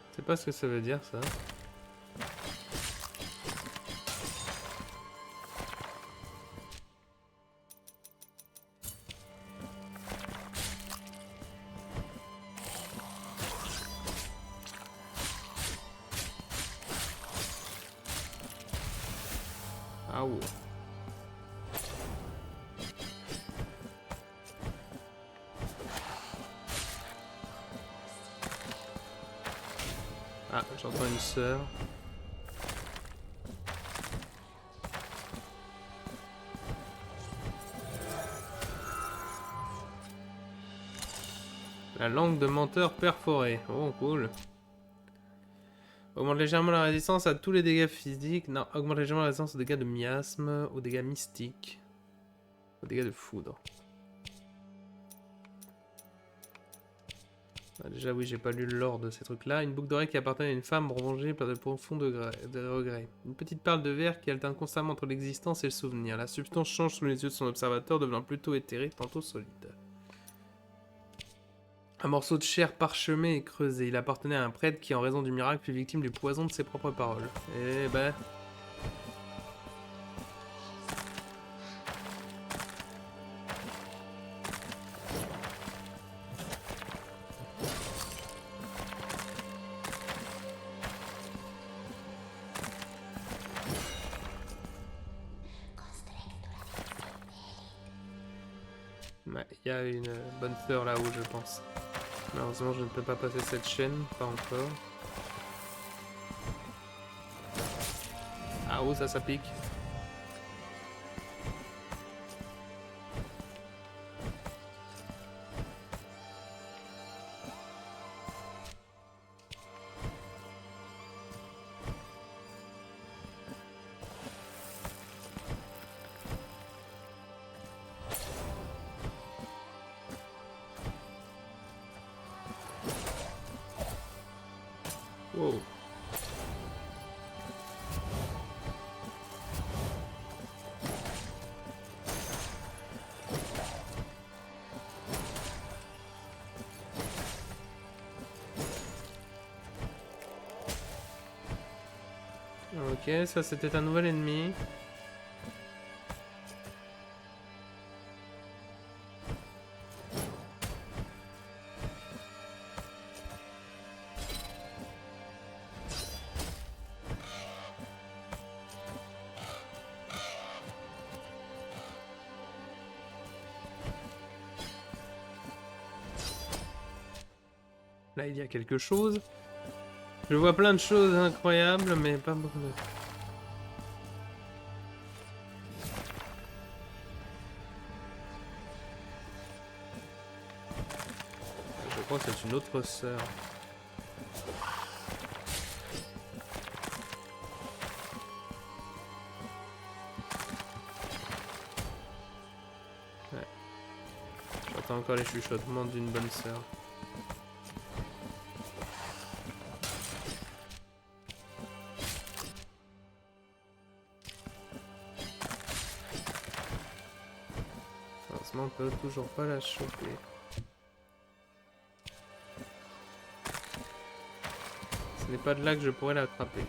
Je sais pas ce que ça veut dire ça. Oh. Ah, j'entends une sœur. La langue de menteur perforée. Oh, cool. Augmente légèrement la résistance à tous les dégâts physiques. Non, augmente légèrement la résistance aux dégâts de miasme, aux dégâts mystiques, aux dégâts de foudre. Ah, déjà, oui, j'ai pas lu le lore de ces trucs-là. Une boucle d'oreille qui appartenait à une femme rongée par de profonds de regrets. Une petite perle de verre qui alterne constamment entre l'existence et le souvenir. La substance change sous les yeux de son observateur, devenant plutôt éthérée, tantôt solide. Un morceau de chair parsemé et creusé. Il appartenait à un prêtre qui, en raison du miracle, fut victime du poison de ses propres paroles. Eh ben... Il y a une bonne sœur là-haut, je pense. Malheureusement, je ne peux pas passer cette chaîne, pas encore. Ah oh, ça pique. Wow. Ok, ça c'était un nouvel ennemi. Là, il y a quelque chose. Je vois plein de choses incroyables, mais pas beaucoup de... Je crois que c'est une autre sœur. Ouais. J'entends encore les chuchotements d'une bonne sœur. On peut toujours pas la choper. Ce n'est pas de là que je pourrais l'attraper.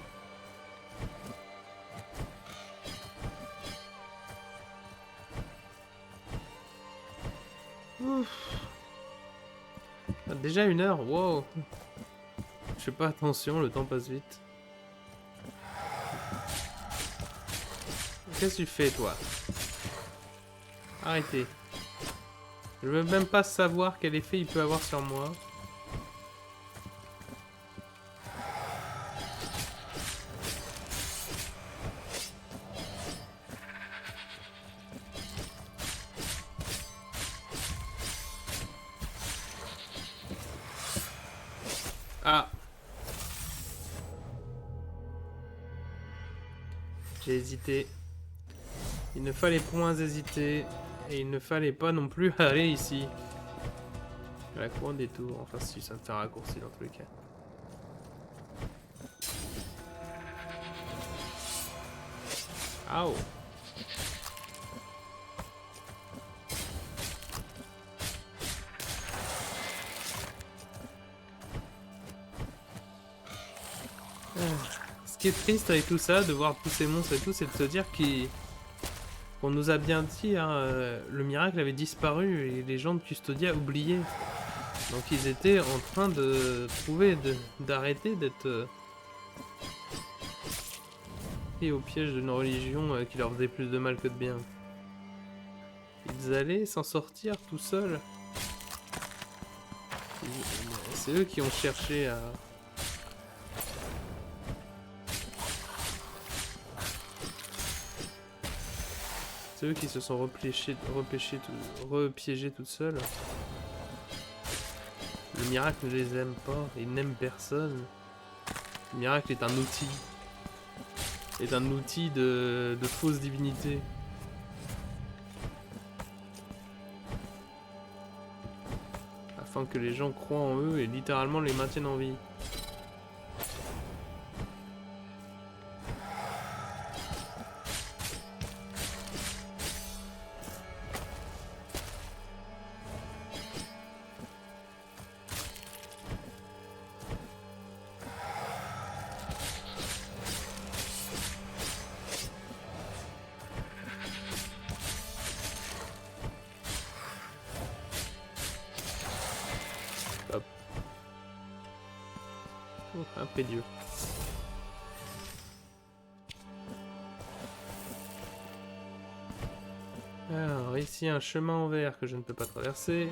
Ah, déjà 1 heure, wow. Je fais pas attention, le temps passe vite. Qu'est-ce que tu fais, toi? Arrêtez. Je veux même pas savoir quel effet il peut avoir sur moi. Ah. J'ai hésité. Il ne fallait point hésiter. Et il ne fallait pas non plus aller ici. La couronne des tours. Enfin si, ça me fait un raccourci dans tous les cas. Aouh. Ce qui est triste avec tout ça, de voir tous ces monstres et tout, c'est de se dire qu'on nous a bien dit, hein, le miracle avait disparu et les gens de Custodia oubliaient. Donc ils étaient en train de trouver, d'arrêter d'être... pris au piège d'une religion qui leur faisait plus de mal que de bien. Ils allaient s'en sortir tout seuls. C'est eux qui ont cherché à... C'est eux qui se sont repiégés tout seuls. Le miracle ne les aime pas, ils n'aiment personne. Le miracle est un outil. Est un outil de fausse divinité. Afin que les gens croient en eux et littéralement les maintiennent en vie. Hop. Oh, un prédieu. Alors, ici un chemin en verre que je ne peux pas traverser.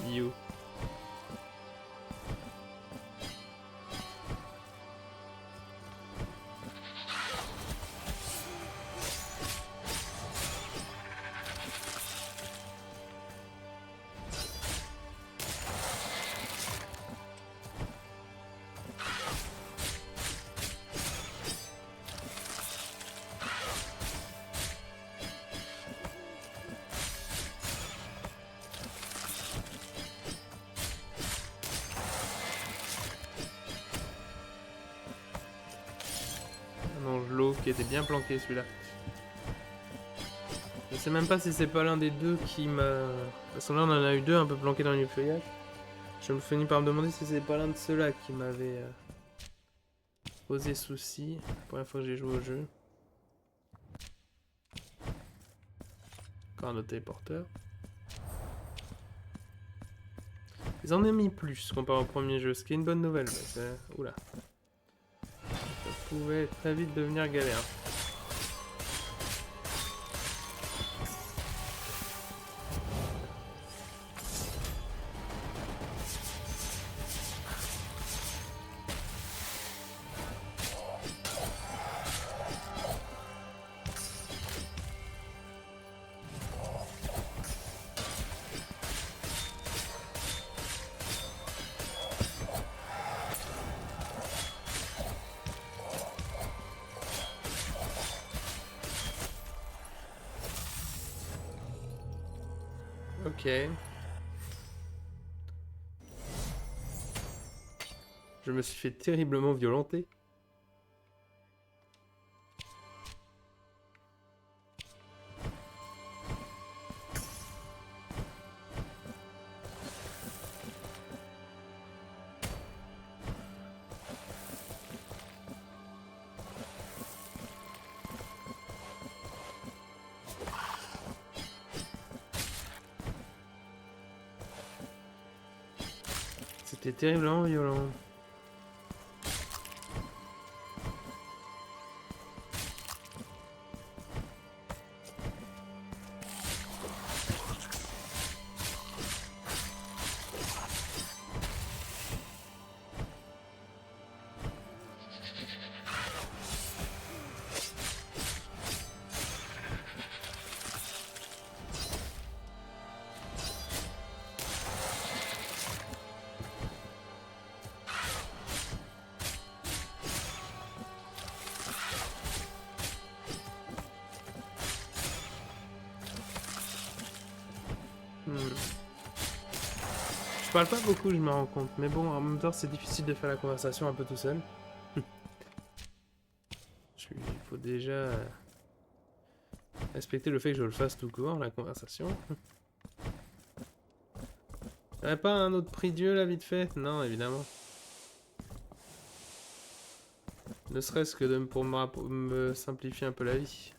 You. Angelot qui était bien planqué celui-là. Je sais même pas si c'est pas l'un des deux qui m'a... Parce que là on en a eu deux un peu planqués dans le feuillage. Je me finis par me demander si c'est pas l'un de ceux-là qui m'avait posé souci. La première fois que j'ai joué au jeu. Encore un autre téléporteur. Ils en ont mis plus comparé au premier jeu, ce qui est une bonne nouvelle. Oula. Ça pouvait très vite devenir galère. Ok. Je me suis fait terriblement violenter. C'était terriblement violent. parle pas beaucoup, je me rends compte. Mais bon, en même temps, c'est difficile de faire la conversation un peu tout seul. Il faut déjà respecter le fait que je le fasse tout court, la conversation. Y'aurait pas un autre prix Dieu là, vite fait? Non, évidemment. Ne serait-ce que pour me simplifier un peu la vie.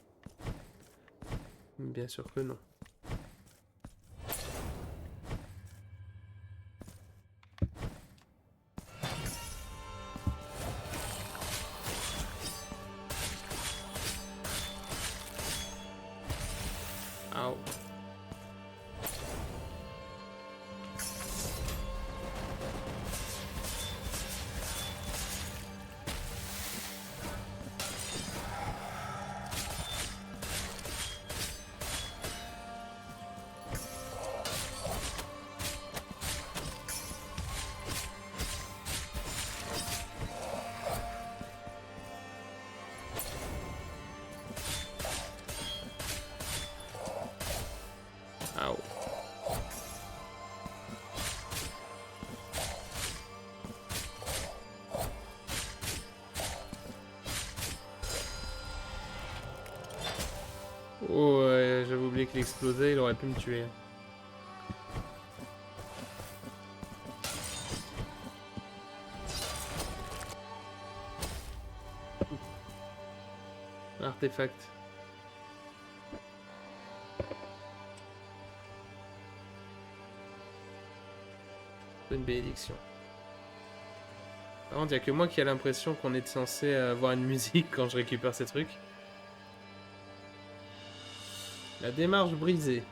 Bien sûr que non. Au. Au. Oh ouais, j'avais oublié qu'il explosait, il aurait pu me tuer. Artefact. Une bénédiction. Par contre, il n'y a que moi qui a l'impression qu'on est censé avoir une musique quand je récupère ces trucs. La démarche brisée.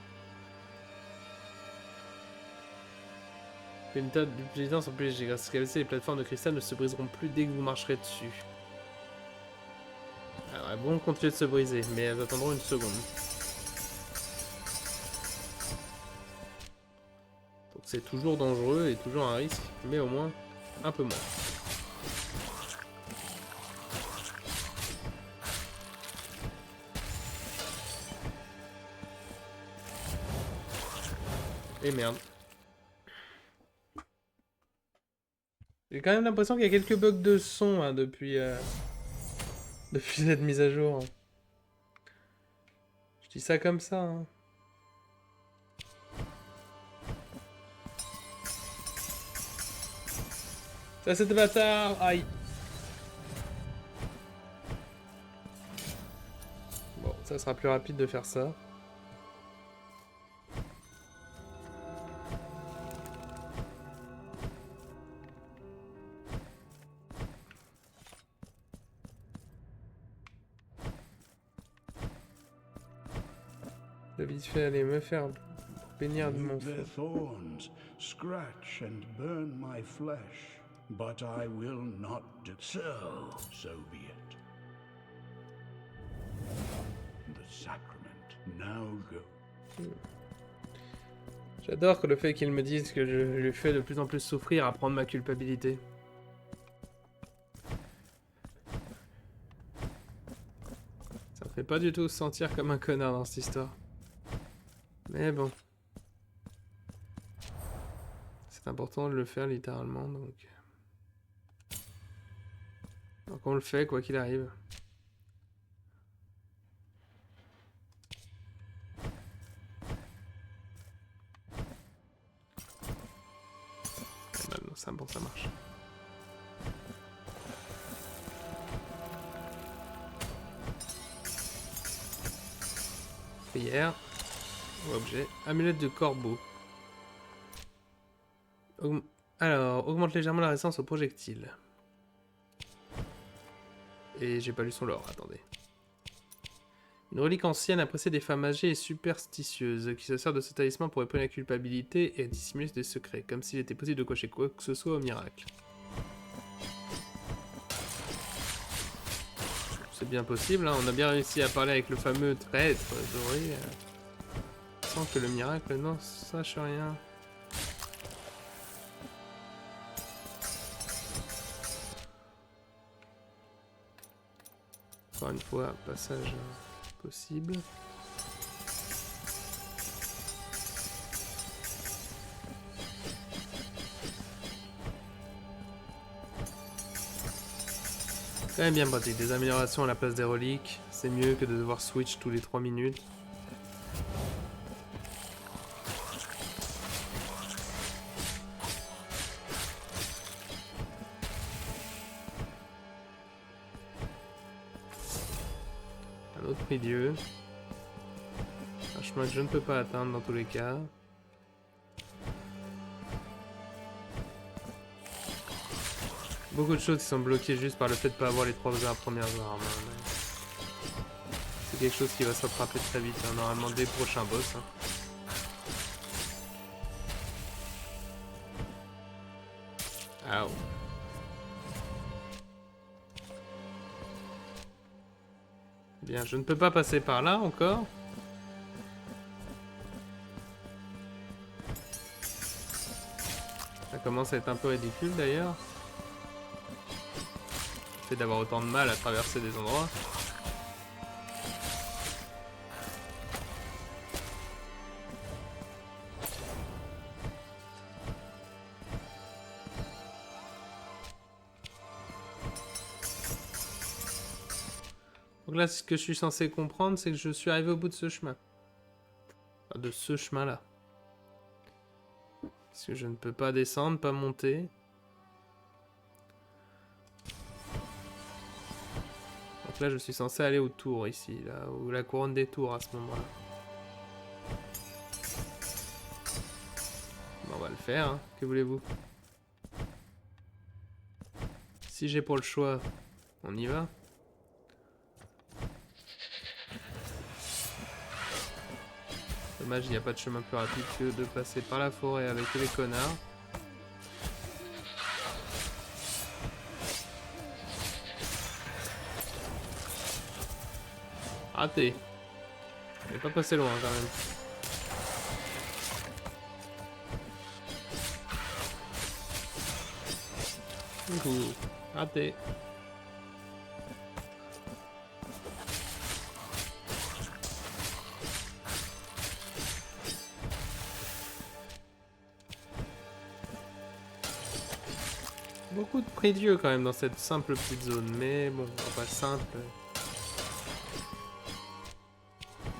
Une tas d'évidence en plus, grâce à ce qu'avec les plateformes de cristal ne se briseront plus dès que vous marcherez dessus. Alors, elles vont continuer de se briser, mais elles attendront une seconde. Donc c'est toujours dangereux et toujours un risque, mais au moins un peu moins. Et merde. J'ai quand même l'impression qu'il y a quelques bugs de son hein, depuis cette mise à jour. Je dis ça comme ça. Hein. Ça c'est des bâtards. Aïe. Bon, ça sera plus rapide de faire ça. De vite fait aller me faire bénir de mon Their feu. thorns scratch and burn my flesh, but I will not do so. So be it. The sacrament now go. J'adore que le fait qu'ils me disent que je lui fais de plus en plus souffrir à prendre ma culpabilité. Ça me fait pas du tout se sentir comme un connard dans cette histoire. Mais bon. C'est important de le faire littéralement, donc... Donc on le fait quoi qu'il arrive. Non, ça, bon, ça marche. Prière. Objet. Amulette de corbeau. Alors, augmente légèrement la résistance aux projectiles. Et j'ai pas lu son lore, attendez. Une relique ancienne appréciée des femmes âgées et superstitieuses, qui se sert de ce talisman pour réprimer la culpabilité et dissimuler des secrets, comme s'il était possible de cocher quoi que ce soit au miracle. C'est bien possible, hein. On a bien réussi à parler avec le fameux traître doré. Sans que le miracle n'en sache rien. Encore une fois, passage possible. Quand même bien pratique, des améliorations à la place des reliques, c'est mieux que de devoir switch tous les 3 minutes. Un autre prie-dieu. Un chemin que je ne peux pas atteindre dans tous les cas. Beaucoup de choses qui sont bloquées juste par le fait de ne pas avoir les 3 premières armes. C'est quelque chose qui va se rattraper très vite, hein, normalement dès le prochain boss. Hein. Ah, bien, je ne peux pas passer par là encore. Ça commence à être un peu ridicule d'ailleurs. Le fait d'avoir autant de mal à traverser des endroits. Donc là, ce que je suis censé comprendre, c'est que je suis arrivé au bout de ce chemin. Enfin, de ce chemin-là. Parce que je ne peux pas descendre, pas monter. Donc là, je suis censé aller au tour ici, là, ou la couronne des tours à ce moment-là. Bon, on va le faire, hein. Que voulez-vous? Si j'ai pour le choix, on y va. Dommage, il n'y a pas de chemin plus rapide que de passer par la forêt avec tous les connards. Raté. Il n'est pas passé loin quand même. Ouh, raté. Beaucoup de prédieux quand même dans cette simple petite zone, mais bon, pas simple.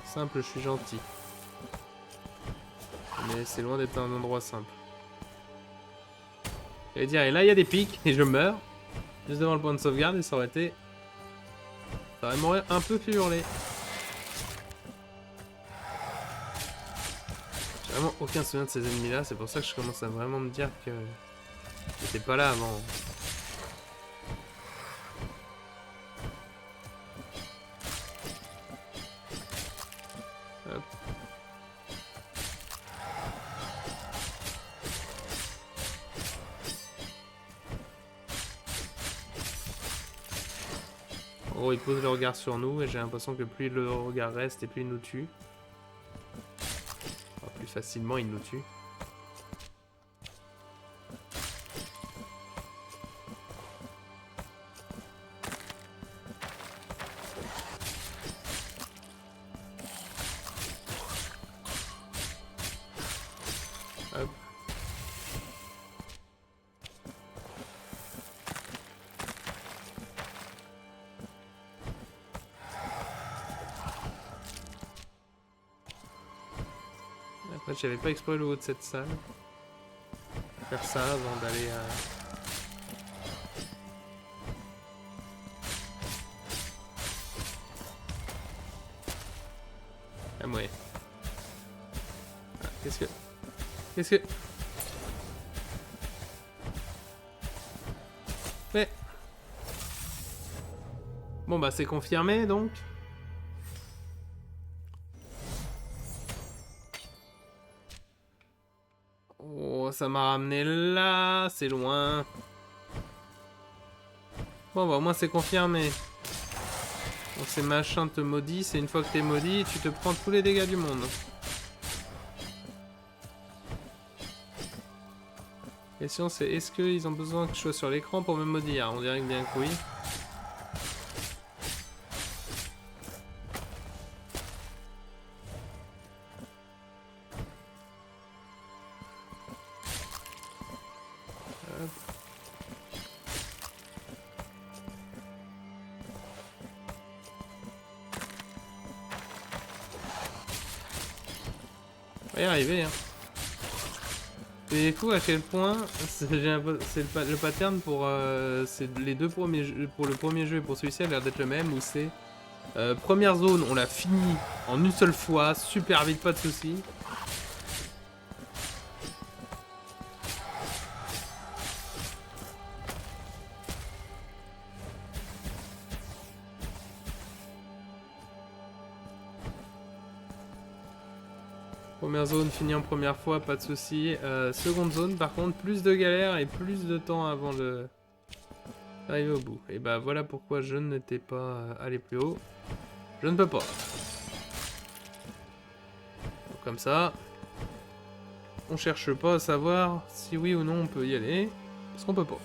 Simple, je suis gentil. Mais c'est loin d'être un endroit simple. J'allais dire, et là il y a des pics, et je meurs. Juste devant le point de sauvegarde, et ça aurait été... Ça aurait m'aurait un peu fait hurler. J'ai vraiment aucun souvenir de ces ennemis-là, c'est pour ça que je commence à vraiment me dire que... J'étais pas là avant. Hop. En gros, ils posent le regard sur nous et j'ai l'impression que plus le regard reste et plus il nous tue. Enfin, plus facilement il nous tue. Hop. Après, j'avais pas exploré le haut de cette salle. Faire ça avant d'aller à... Ah, ouais. Ah, qu'est-ce que... Mais... Bon bah c'est confirmé donc. Oh, ça m'a ramené là, c'est loin. Bon bah au moins c'est confirmé. Donc ces machins te maudissent et une fois que t'es maudit, tu te prends tous les dégâts du monde. La question c'est est-ce qu'ils ont besoin que je sois sur l'écran pour me maudire? On dirait que bien que oui. Hop. On va y arriver, hein. C'est fou à quel point c'est le pattern pour les deux premiers jeux, pour le premier jeu et pour celui-ci a l'air d'être le même, où c'est première zone, on l'a fini en une seule fois, super vite, pas de soucis. Première zone finie en première fois, pas de soucis. Seconde zone, par contre, plus de galères et plus de temps avant d'arriver au bout. Et bah voilà pourquoi je n'étais pas allé plus haut. Je ne peux pas. Donc, comme ça, on cherche pas à savoir si oui ou non on peut y aller, parce qu'on peut pas.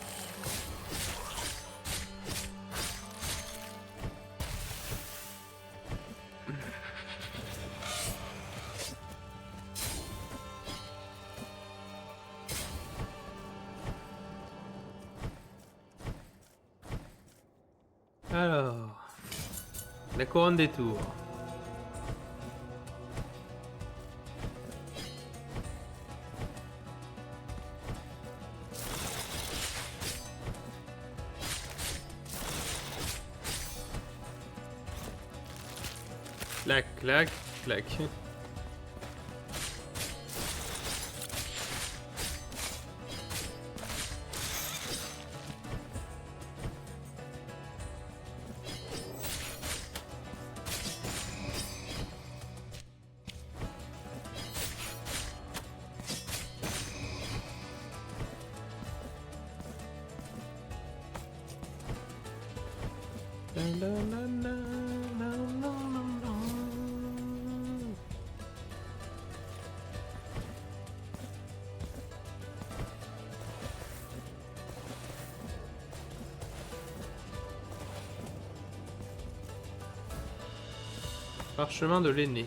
Alors, la couronne des tours. Clac, clac, clac. Parchemin de l'aîné.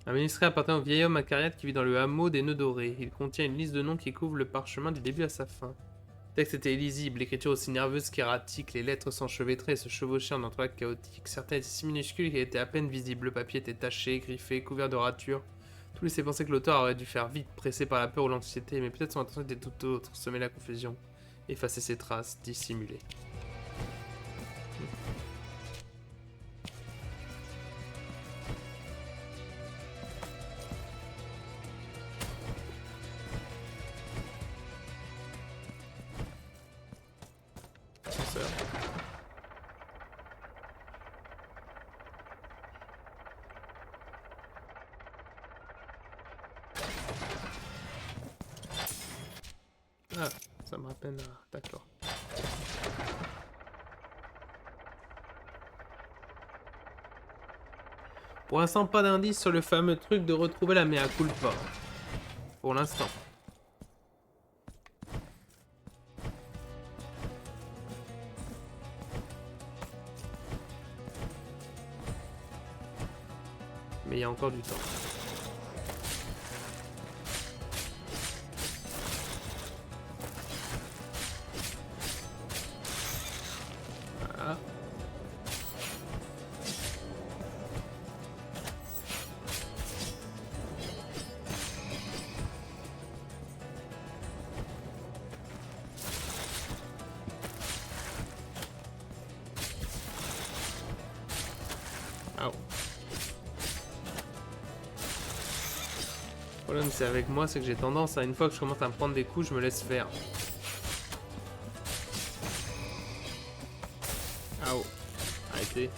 Un manuscrit appartient au vieil homme acariate qui vit dans le hameau des Nœuds Dorés. Il contient une liste de noms qui couvre le parchemin du début à sa fin. Le texte était illisible, l'écriture aussi nerveuse qu'erratique, les lettres s'enchevêtraient et se chevauchaient en entrelacs chaotiques. Certains étaient si minuscules qu'elles étaient à peine visibles. Le papier était taché, griffé, couvert de ratures. Tout laissait penser que l'auteur aurait dû faire vite, pressé par la peur ou l'anxiété, mais peut-être son intention était tout autre, semer la confusion, effacer ses traces, dissimuler. Ah, ça me rappelle... D'accord. Pour l'instant, pas d'indice sur le fameux truc de retrouver la mea culpa. Pour l'instant. Mais il y a encore du temps. Voilà. Le problème c'est avec moi, c'est que j'ai tendance à, une fois que je commence à me prendre des coups, je me laisse faire. Aouh. Arrêtez.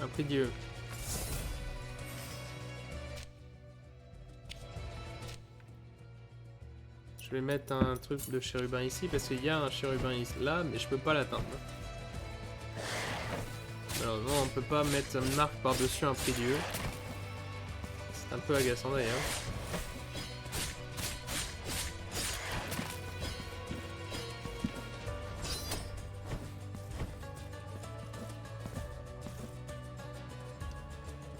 Un prix Dieu. vais mettre un truc de chérubin ici parce qu'il y a un chérubin là, mais je peux pas l'atteindre. Malheureusement, on peut pas mettre un arc par-dessus un prie-dieu. C'est un peu agaçant d'ailleurs.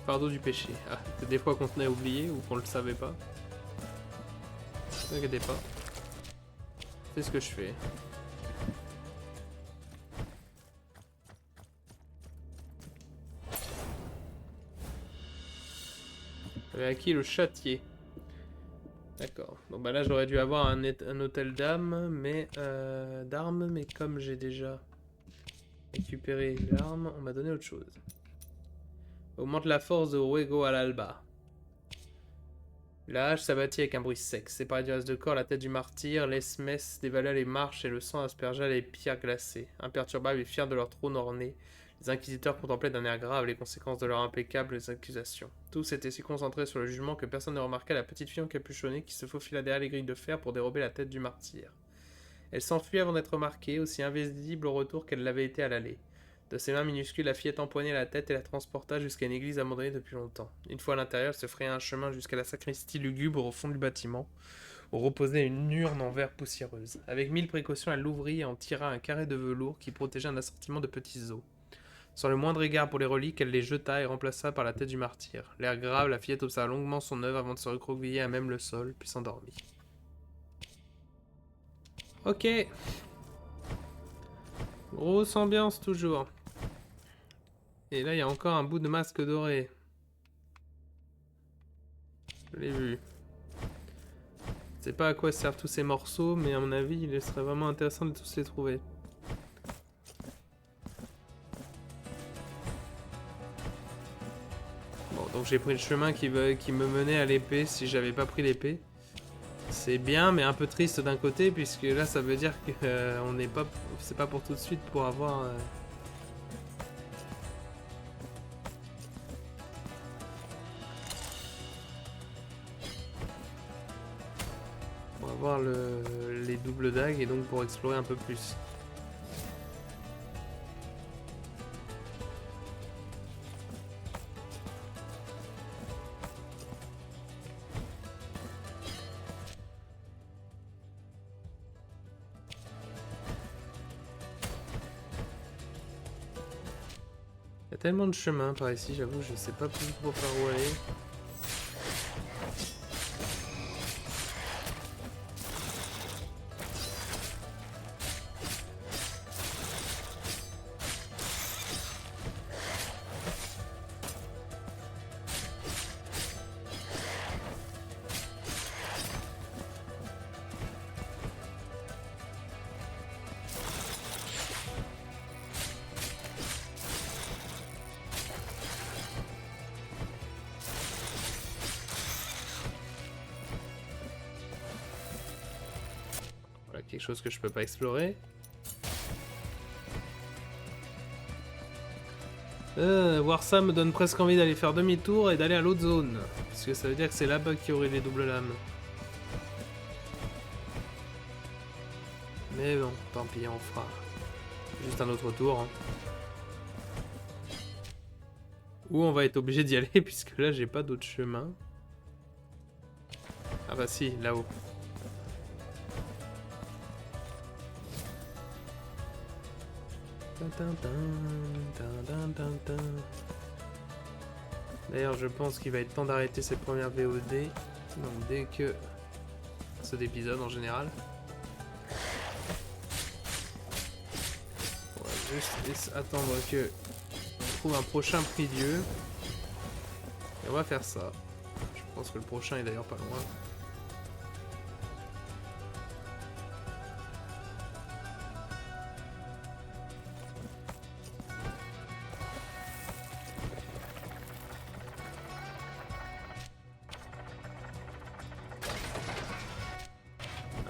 Fardeau du péché. Ah, c'est des fois qu'on tenait à oublier ou qu'on le savait pas. Ne t'inquiète pas. C'est ce que je fais. J'avais acquis le châtier. D'accord. Donc bah là j'aurais dû avoir un hôtel d'armes, mais comme j'ai déjà récupéré l'arme, on m'a donné autre chose. Augmente la force de Ruego à l'alba. La hache s'abattit avec un bruit sec. Séparée du reste de corps, la tête du martyr, l'Esmès dévala les marches et le sang aspergea les pierres glacées. Imperturbables et fiers de leur trône orné, les inquisiteurs contemplaient d'un air grave les conséquences de leurs impeccables accusations. Tous étaient si concentrés sur le jugement que personne ne remarqua la petite fille encapuchonnée qui se faufila derrière les grilles de fer pour dérober la tête du martyr. Elle s'enfuit avant d'être remarquée, aussi invisible au retour qu'elle l'avait été à l'aller. De ses mains minuscules, la fillette empoignait la tête et la transporta jusqu'à une église abandonnée depuis longtemps. Une fois à l'intérieur, elle se fraya un chemin jusqu'à la sacristie lugubre au fond du bâtiment, où reposait une urne en verre poussiéreuse. Avec 1000 précautions, elle l'ouvrit et en tira un carré de velours qui protégeait un assortiment de petits os. Sans le moindre égard pour les reliques, elle les jeta et remplaça par la tête du martyr. L'air grave, la fillette observa longuement son œuvre avant de se recroqueviller à même le sol, puis s'endormit. Ok. Grosse ambiance toujours. Et là, il y a encore un bout de masque doré. Je l'ai vu. Je sais pas à quoi servent tous ces morceaux, mais à mon avis, il serait vraiment intéressant de tous les trouver. Bon, donc j'ai pris le chemin qui me menait à l'épée si j'avais pas pris l'épée. C'est bien, mais un peu triste d'un côté, puisque là, ça veut dire que on n'est pas, c'est pas pour tout de suite pour avoir. Les doubles dagues et donc pour explorer un peu plus. Il y a tellement de chemins par ici, j'avoue, je sais pas plus trop par où aller. Quelque chose que je peux pas explorer. Voir ça me donne presque envie d'aller faire demi-tour et d'aller à l'autre zone. Parce que ça veut dire que c'est là-bas qu'il y aurait les doubles lames. Mais bon, tant pis, on fera juste un autre tour. Hein. Ou on va être obligé d'y aller puisque là j'ai pas d'autre chemin. Ah bah si, là-haut. D'ailleurs, je pense qu'il va être temps d'arrêter cette première VOD. Donc, dès que cet épisode en général. On va juste attendre que on trouve un prochain prie-dieu. Et on va faire ça. Je pense que le prochain est d'ailleurs pas loin.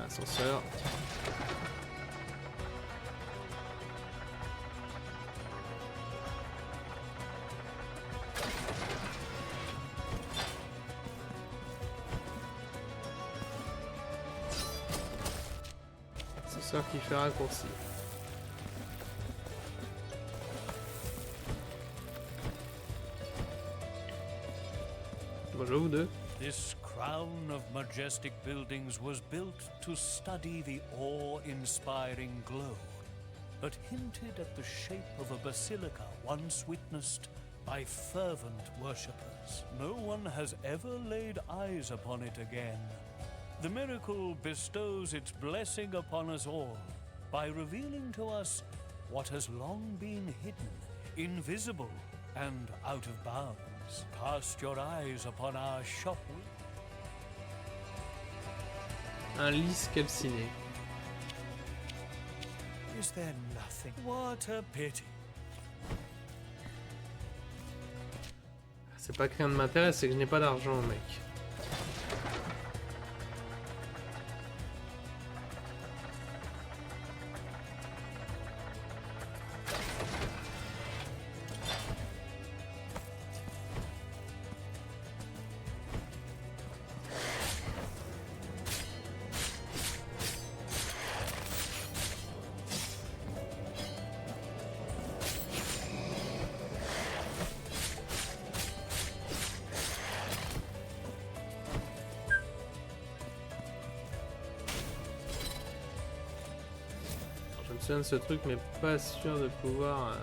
Ascenseur. Curseur qui fait raccourci. Bonjour vous deux. This crown of majestic buildings was built to study the awe-inspiring glow, but hinted at the shape of a basilica once witnessed by fervent worshippers. No one has ever laid eyes upon it again. The miracle bestows its blessing upon us all by revealing to us what has long been hidden, invisible and out of bounds. Cast your eyes upon our shop. Un lys calciné. Is there nothing? What a pity. C'est pas que rien ne m'intéresse, c'est que je n'ai pas d'argent, mec. Je me souviens de ce truc, mais pas sûr de pouvoir...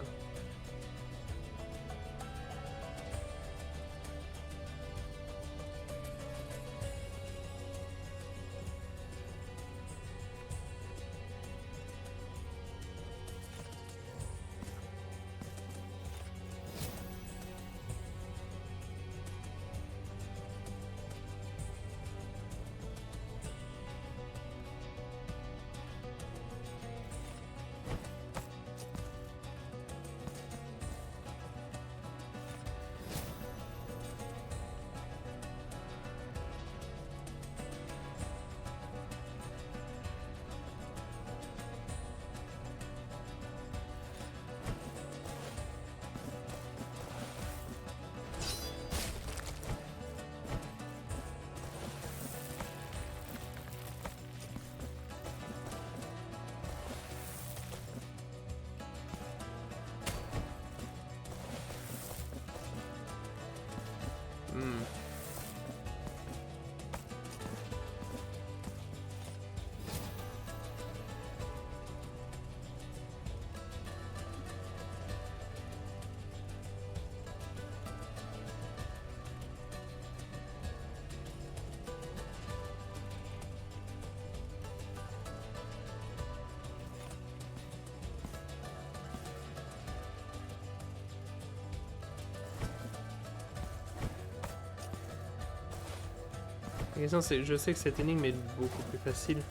La question c'est, je sais que cette énigme est beaucoup plus facile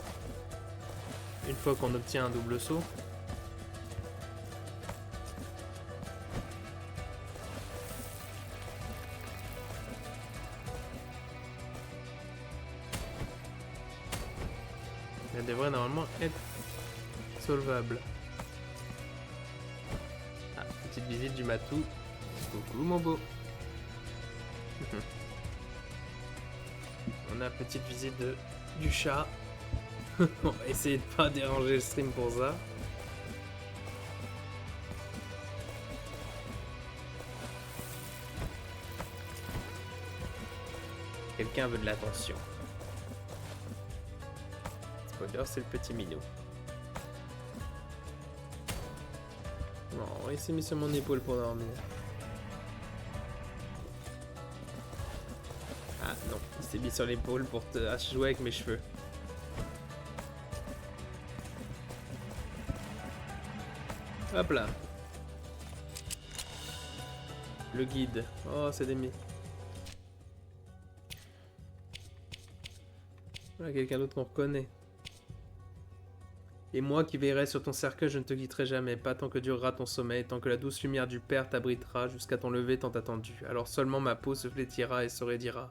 une fois qu'on obtient un double saut. Elle devrait normalement être solvable. Ah, petite visite du matou. Coucou mon beau. On a petite visite du chat. On va essayer de pas déranger le stream pour ça. Quelqu'un veut de l'attention. Spoiler, c'est le petit minou. Bon, il s'est mis sur mon épaule pour dormir. Ah non, il s'est mis sur l'épaule pour te jouer avec mes cheveux. Hop là. Le guide. Oh, c'est des mi. Voilà, quelqu'un d'autre qu'on reconnaît. Et moi qui veillerai sur ton cercueil, je ne te quitterai jamais, pas tant que durera ton sommeil, tant que la douce lumière du Père t'abritera jusqu'à ton lever tant attendu. Alors seulement ma peau se flétira et se raidira.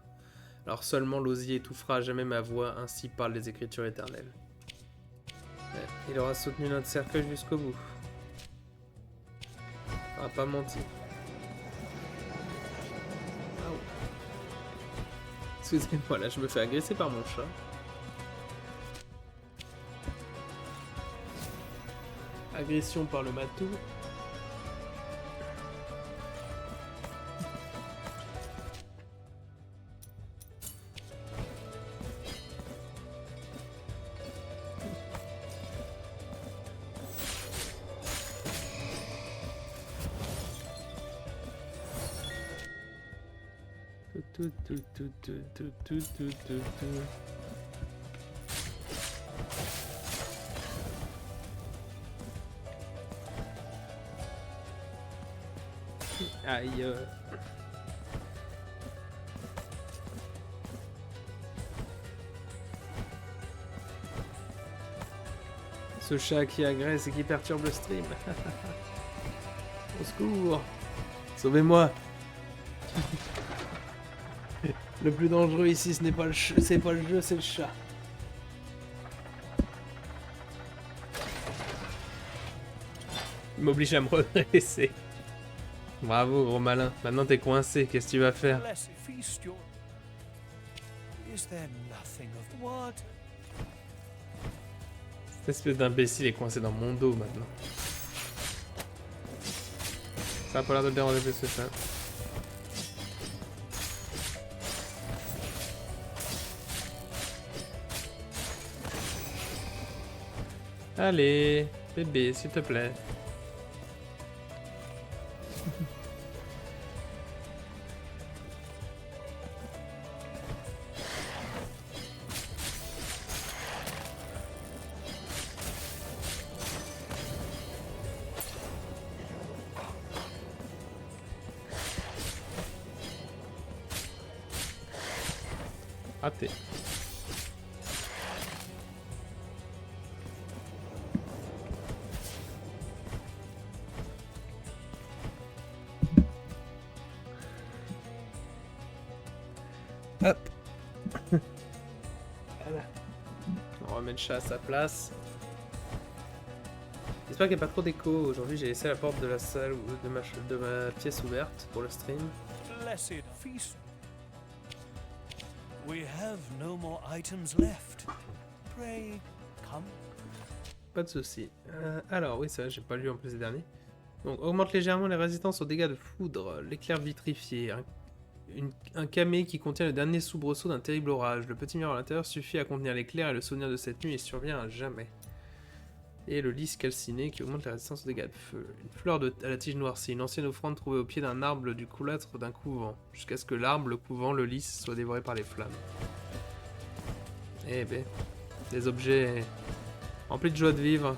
Alors seulement l'osier étouffera jamais ma voix, ainsi parlent les Écritures éternelles. Ouais, il aura soutenu notre cercueil jusqu'au bout. Il n'aura pas menti. Ah ouais. Excusez-moi, là je me fais agresser par mon chat. Agression par le matou. Aïe. Ce chat qui agresse et qui perturbe le stream. Au secours. Sauvez-moi. Le plus dangereux ici, ce n'est pas le jeu, c'est le chat. Il m'oblige à me redresser. Bravo, gros malin. Maintenant t'es coincé, qu'est-ce que tu vas faire? Blessed feast your... Is there nothing of what? Cette espèce d'imbécile est coincé dans mon dos maintenant. Ça a pas l'air de le déranger plus que ça. Allez, bébé, s'il te plaît. Raté. Hop. Voilà. On remet le chat à sa place. J'espère qu'il n'y a pas trop d'écho. Aujourd'hui, j'ai laissé la porte de la salle ou de ma pièce ouverte pour le stream. Blessed feast. We have no more items left. Pray, come. Pas de soucis. Alors, oui, ça, j'ai pas lu en plus les derniers. Donc, augmente légèrement les résistances aux dégâts de foudre, l'éclair vitrifié, un camé qui contient le dernier soubresaut d'un terrible orage. Le petit miroir à l'intérieur suffit à contenir l'éclair et le souvenir de cette nuit et survient à jamais. Et le lys calciné qui augmente la résistance aux dégâts de feu. Une fleur à la tige noircie, une ancienne offrande trouvée au pied d'un arbre du coulâtre d'un couvent, jusqu'à ce que l'arbre, le couvent, le lys soit dévoré par les flammes. Eh ben, des objets remplis de joie de vivre.